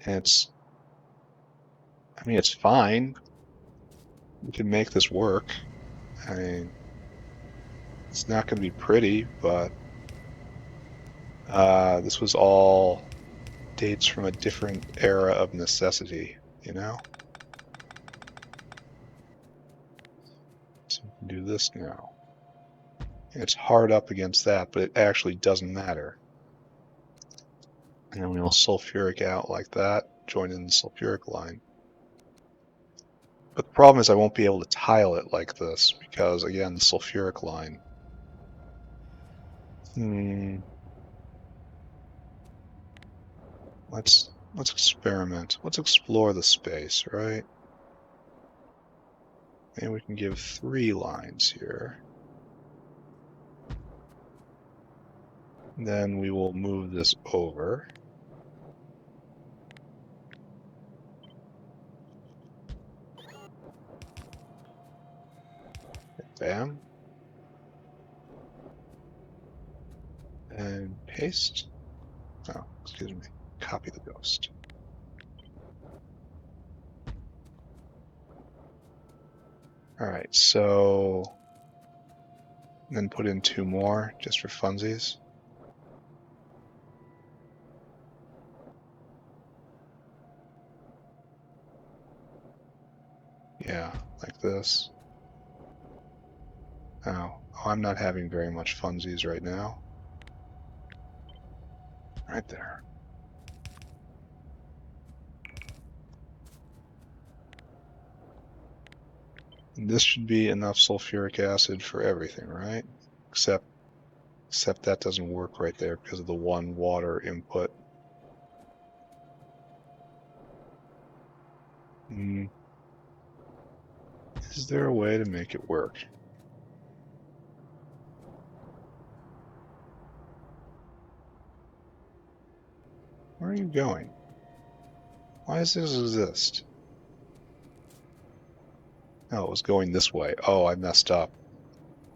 And it's, I mean, it's fine. We can make this work. I mean, it's not going to be pretty, but this was all dates from a different era of necessity, you know? So we can do this now. And it's hard up against that, but it actually doesn't matter. And then we'll sulfuric out like that, join in the sulfuric line. But the problem is I won't be able to tile it like this, because again, the sulfuric line. Let's experiment. Let's explore the space, right? And we can give 3 lines here. Then we will move this over. Bam. And paste. Oh, excuse me. Copy the ghost. Alright, so then put in 2 more just for funsies. Yeah, like this. Oh, I'm not having very much funsies right now. Right there. And this should be enough sulfuric acid for everything, right? Except that doesn't work right there because of the 1 water input. Is there a way to make it work? Where are you going? Why does this exist? Oh, it was going this way. Oh, I messed up.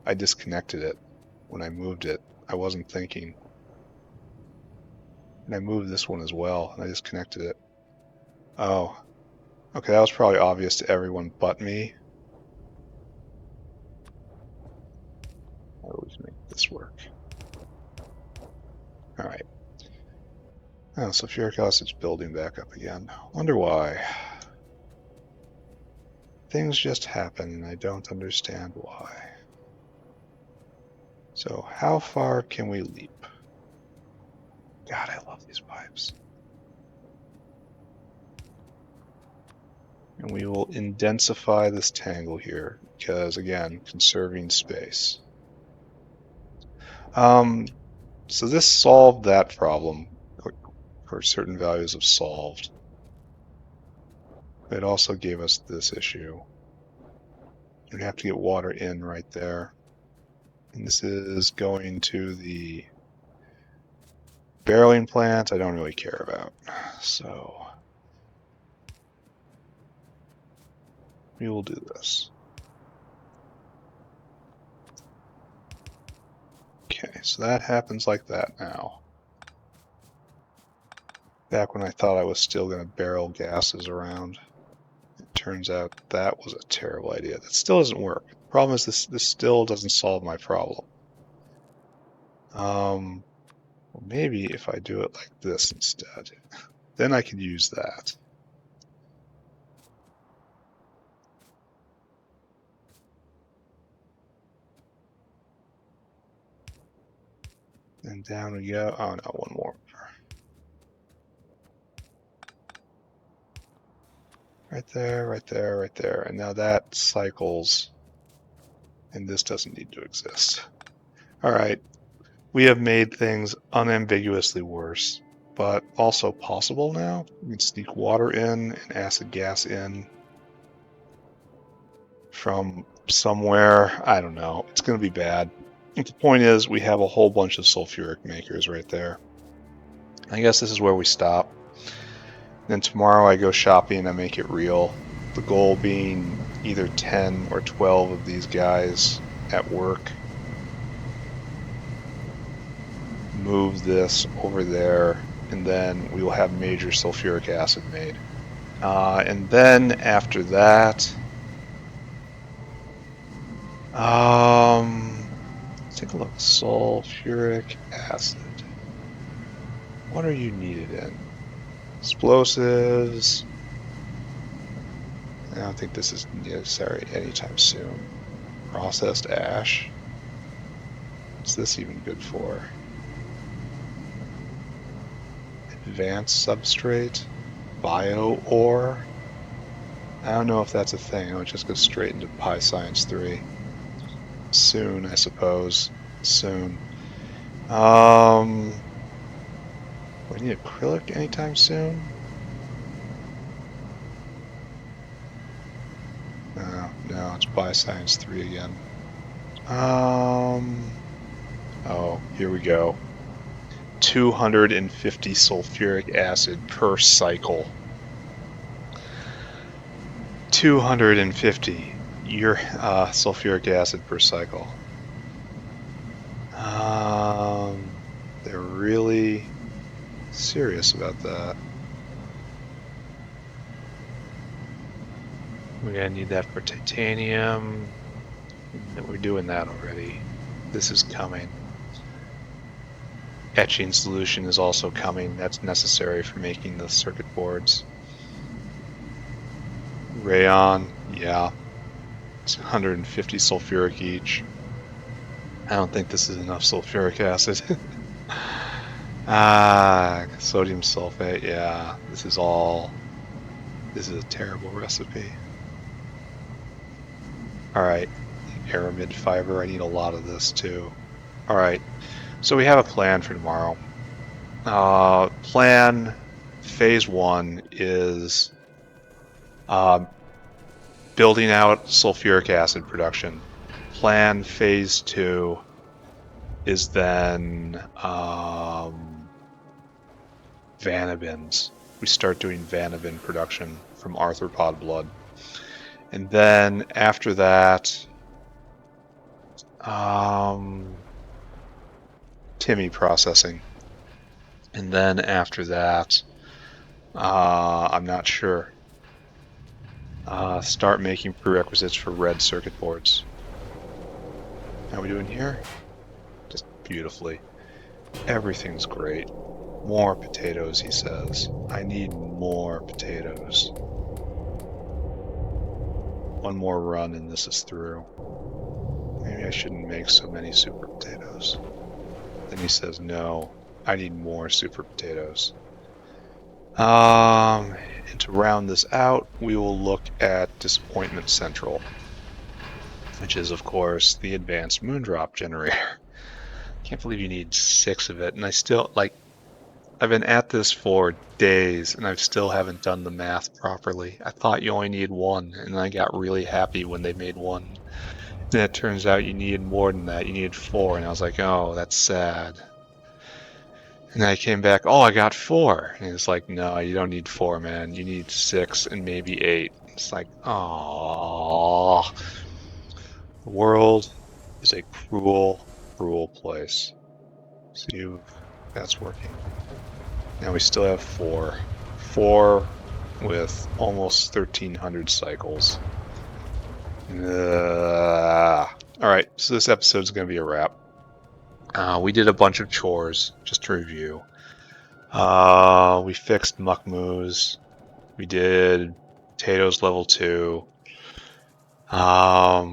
I disconnected it when I moved it. I wasn't thinking. And I moved this one as well, and I just connected it. Oh. Okay, that was probably obvious to everyone but me. How do we make this work? Alright. Oh, sulfuric acid's building back up again. Wonder why. Things just happen, and I don't understand why. So, how far can we leap? God, I love these pipes. And we will indensify this tangle here, because, again, conserving space. So this solved that problem, for certain values of solved. It also gave us this issue. We have to get water in right there. And this is going to the barreling plant I don't really care about. So we will do this. Okay, so that happens like that now. Back when I thought I was still going to barrel gases around, it turns out that was a terrible idea. That still doesn't work. The problem is this still doesn't solve my problem. Well, maybe if I do it like this instead, then I could use that. And down we go. Oh no, one more. Right there, right there, right there. And now that cycles, and this doesn't need to exist. All right, we have made things unambiguously worse, but also possible now. We can sneak water in and acid gas in from somewhere. I don't know. It's going to be bad. But the point is, we have a whole bunch of sulfuric makers right there. I guess this is where we stop. Then tomorrow I go shopping and I make it real. The goal being either 10 or 12 of these guys at work. Move this over there, and then we will have major sulfuric acid made. And then after that, let's take a look. Sulfuric acid. What are you needed in? Explosives. I don't think this is necessary anytime soon. Processed ash. What's this even good for? Advanced substrate. Bio ore. I don't know if that's a thing. I would just go straight into Pi Science 3. Soon, I suppose. Soon. We need acrylic anytime soon? No, it's Bioscience 3 again. Oh, here we go. 250 sulfuric acid per cycle. 250 sulfuric acid per cycle. They're really serious about that. We're gonna need that for titanium. We're doing that already. This is coming. Etching solution is also coming. That's necessary for making the circuit boards. Rayon, yeah. It's 150 sulfuric each. I don't think this is enough sulfuric acid. Sodium sulfate, yeah. This is a terrible recipe. Alright, aramid fiber, I need a lot of this too. Alright, so we have a plan for tomorrow. Plan phase 1 is building out sulfuric acid production. Plan phase 2 is then vanabins. We start doing vanabin production from arthropod blood. And then after that, Timmy processing. And then after that, I'm not sure. Start making prerequisites for red circuit boards. How are we doing here? Just beautifully. Everything's great. More potatoes, he says. I need more potatoes. One more run and this is through. Maybe I shouldn't make so many super potatoes. Then he says, no, I need more super potatoes. And to round this out, we will look at Disappointment Central, which is, of course, the advanced moondrop generator. Can't believe you need 6 of it, and I still, I've been at this for days, and I still haven't done the math properly. I thought you only need 1, and I got really happy when they made 1. Then it turns out you needed more than that. You needed 4, and I was like, oh, that's sad. And then I came back, oh, I got 4. And it's like, no, you don't need 4, man. You need 6 and maybe 8. It's like, oh, the world is a cruel, cruel place. So that's working. Now we still have 4. 4 with almost 1,300 cycles. Alright, so this episode's going to be a wrap. We did a bunch of chores, just to review. We fixed Mukmoux. We did potatoes level 2. Yeah,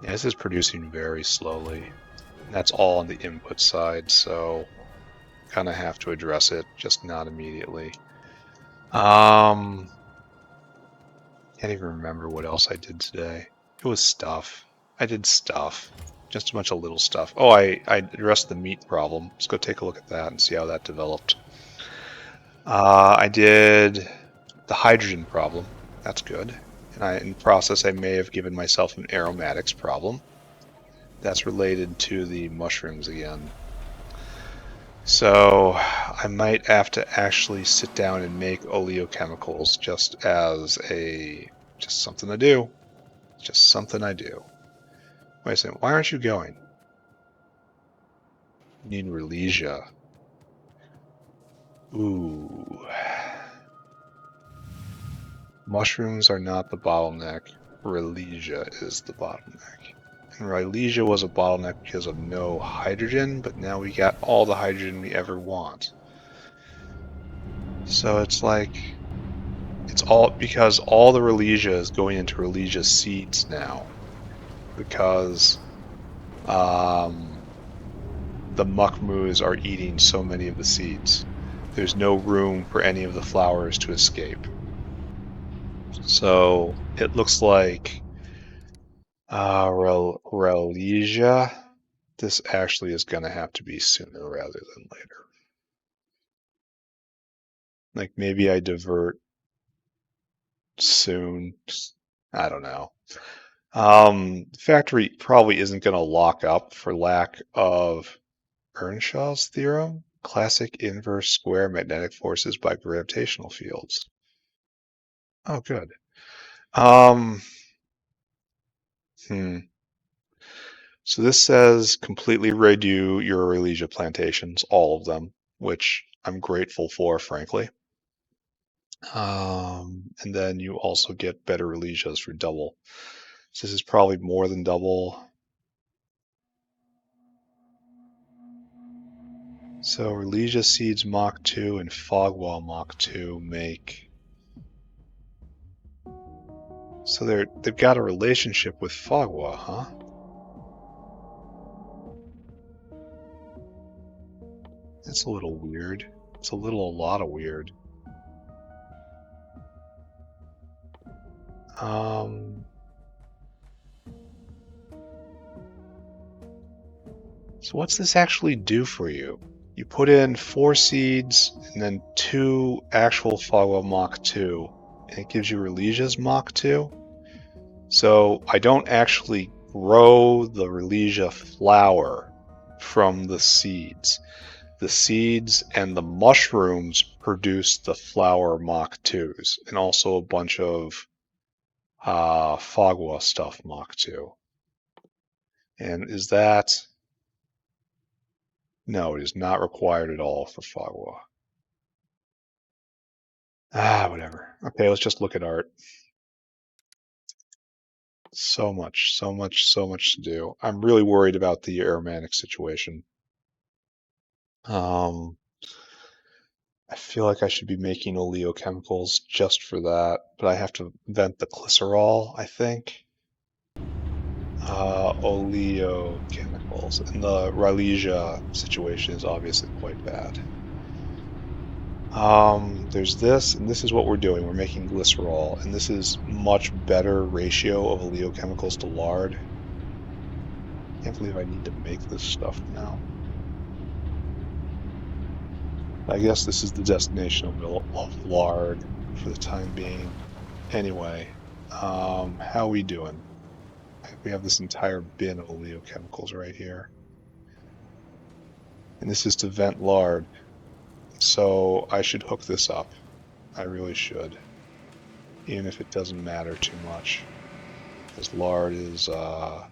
this is producing very slowly. That's all on the input side, so kind of have to address it, just not immediately. Can't even remember what else I did today. It was stuff. I did stuff. Just a bunch of little stuff. Oh, I addressed the meat problem. Let's go take a look at that and see how that developed. I did the hydrogen problem. That's good. And in the process, I may have given myself an aromatics problem. That's related to the mushrooms again. So I might have to actually sit down and make oleochemicals just something to do. Just something I do. Wait a second, why aren't you going? You need Ralesia. Ooh. Mushrooms are not the bottleneck. Ralesia is the bottleneck. And Ralesia was a bottleneck because of no hydrogen, but now we got all the hydrogen we ever want. So it's like, it's all because all the Ralesia is going into Ralesia seeds now. Because the Mukmoux are eating so many of the seeds. There's no room for any of the flowers to escape. So it looks like Ralesia, this actually is going to have to be sooner rather than later. Like maybe I divert soon. I don't know. Factory probably isn't going to lock up for lack of Earnshaw's theorem, classic inverse square magnetic forces by gravitational fields. Oh, good. So this says completely redo your Ralesia plantations, all of them, which I'm grateful for, frankly. And then you also get better Ralesias for double. So this is probably more than double. So Ralesia seeds Mach 2 and Fogwall Mach 2 make... So they've got a relationship with Fogwa, huh? That's a little weird. It's a lot of weird. So what's this actually do for you? You put in 4 seeds and then 2 actual Fogwa Mach 2, and it gives you Ralesia's Mach 2. So I don't actually grow the Ralesia flower from the seeds. The seeds and the mushrooms produce the flower Mach 2s, and also a bunch of Fogwa stuff Mach 2. And is that... No, it is not required at all for Fagua. Ah, whatever. Okay, let's just look at art. So much to do. I'm really worried about the aromatic situation. I feel like I should be making oleochemicals just for that, but I have to vent the glycerol, I think. Oleochemicals. And the Ralesia situation is obviously quite bad. There's this, and this is what we're doing. We're making glycerol, and this is much better ratio of oleochemicals to lard. Can't believe I need to make this stuff now. I guess this is the destination of lard for the time being. Anyway, how we doing? We have this entire bin of oleochemicals right here. And this is to vent lard. So I should hook this up. I really should. Even if it doesn't matter too much. Because lard is, I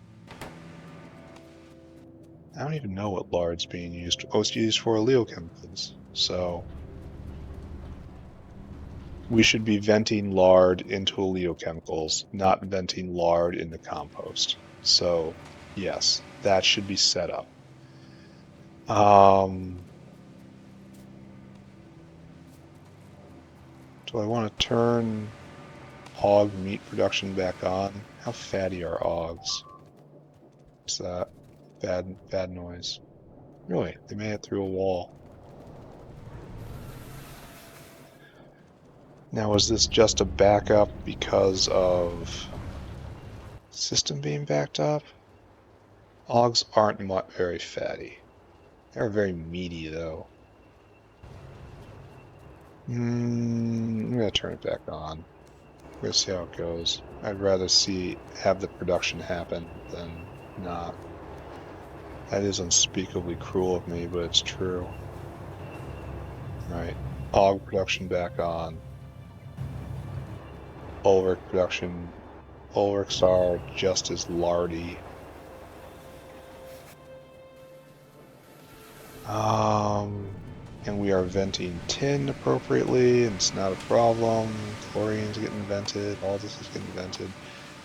don't even know what lard's being used for. Oh, it's used for oleochemicals. So we should be venting lard into oleochemicals, not venting lard into compost. So yes, that should be set up. Do I want to turn hog meat production back on? How fatty are hogs? What's that? Bad noise. Really, they made it through a wall. Now, is this just a backup because of system being backed up? Hogs aren't very fatty. They're very meaty, though. I'm gonna turn it back on. We're gonna see how it goes. I'd rather have the production happen than not. That is unspeakably cruel of me, but it's true. Right. Hog production back on. Ulrich production. Ulrichs are just as lardy. And we are venting tin appropriately, and it's not a problem. Chlorine's getting vented. All this is getting vented.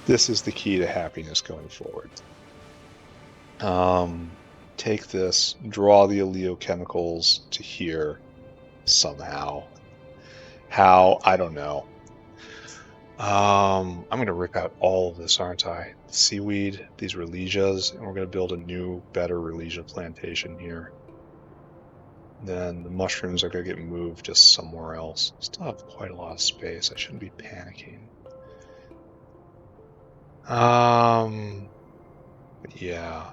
This is the key to happiness going forward. Take this, draw the oleochemicals to here somehow. How? I don't know. I'm going to rip out all of this, aren't I? The seaweed, these Ralesias, and we're going to build a new, better Ralesia plantation here. Then the mushrooms are going to get moved just somewhere else. Still have quite a lot of space. I shouldn't be panicking. Yeah.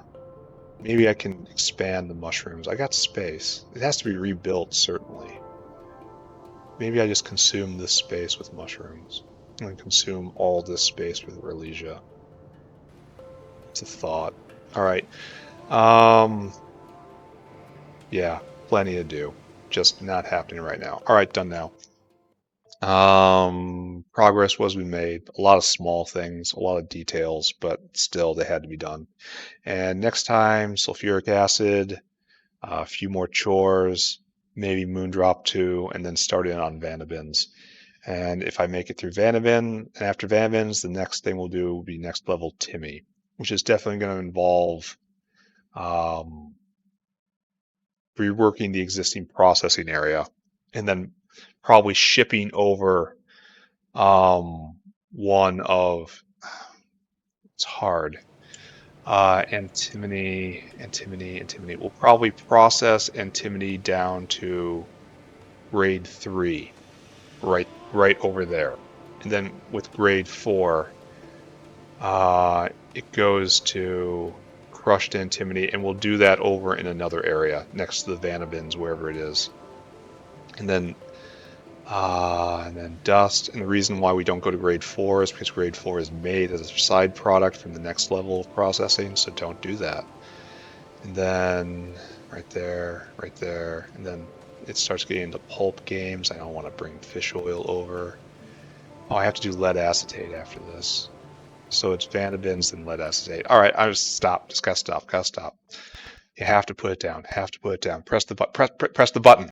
Maybe I can expand the mushrooms. I got space. It has to be rebuilt, certainly. Maybe I just consume this space with mushrooms. And consume all this space with Ralesia. It's a thought. Alright. Yeah, plenty to do. Just not happening right now. Alright, done now. Progress was made. A lot of small things, a lot of details, but still they had to be done. And next time, sulfuric acid, a few more chores, maybe Moondrop 2, and then start in on vanabins. And if I make it through vanabin, and after vanabins, the next thing we'll do will be next level Timmy, which is definitely going to involve reworking the existing processing area, and then probably shipping over one of, it's hard, antimony. We'll probably process antimony down to grade 3, right over there. And then with grade 4, it goes to crushed antimony, and we'll do that over in another area next to the vanabins, wherever it is. And then dust. And the reason why we don't go to grade 4 is because grade 4 is made as a side product from the next level of processing, so don't do that. And then right there, and then it starts getting into pulp games. I don't want to bring fish oil over. Oh, I have to do lead acetate after this. So it's vanabins and lead acetate. All right, I just stop. Just gotta stop. You have to put it down. Have to put it down. Press the button.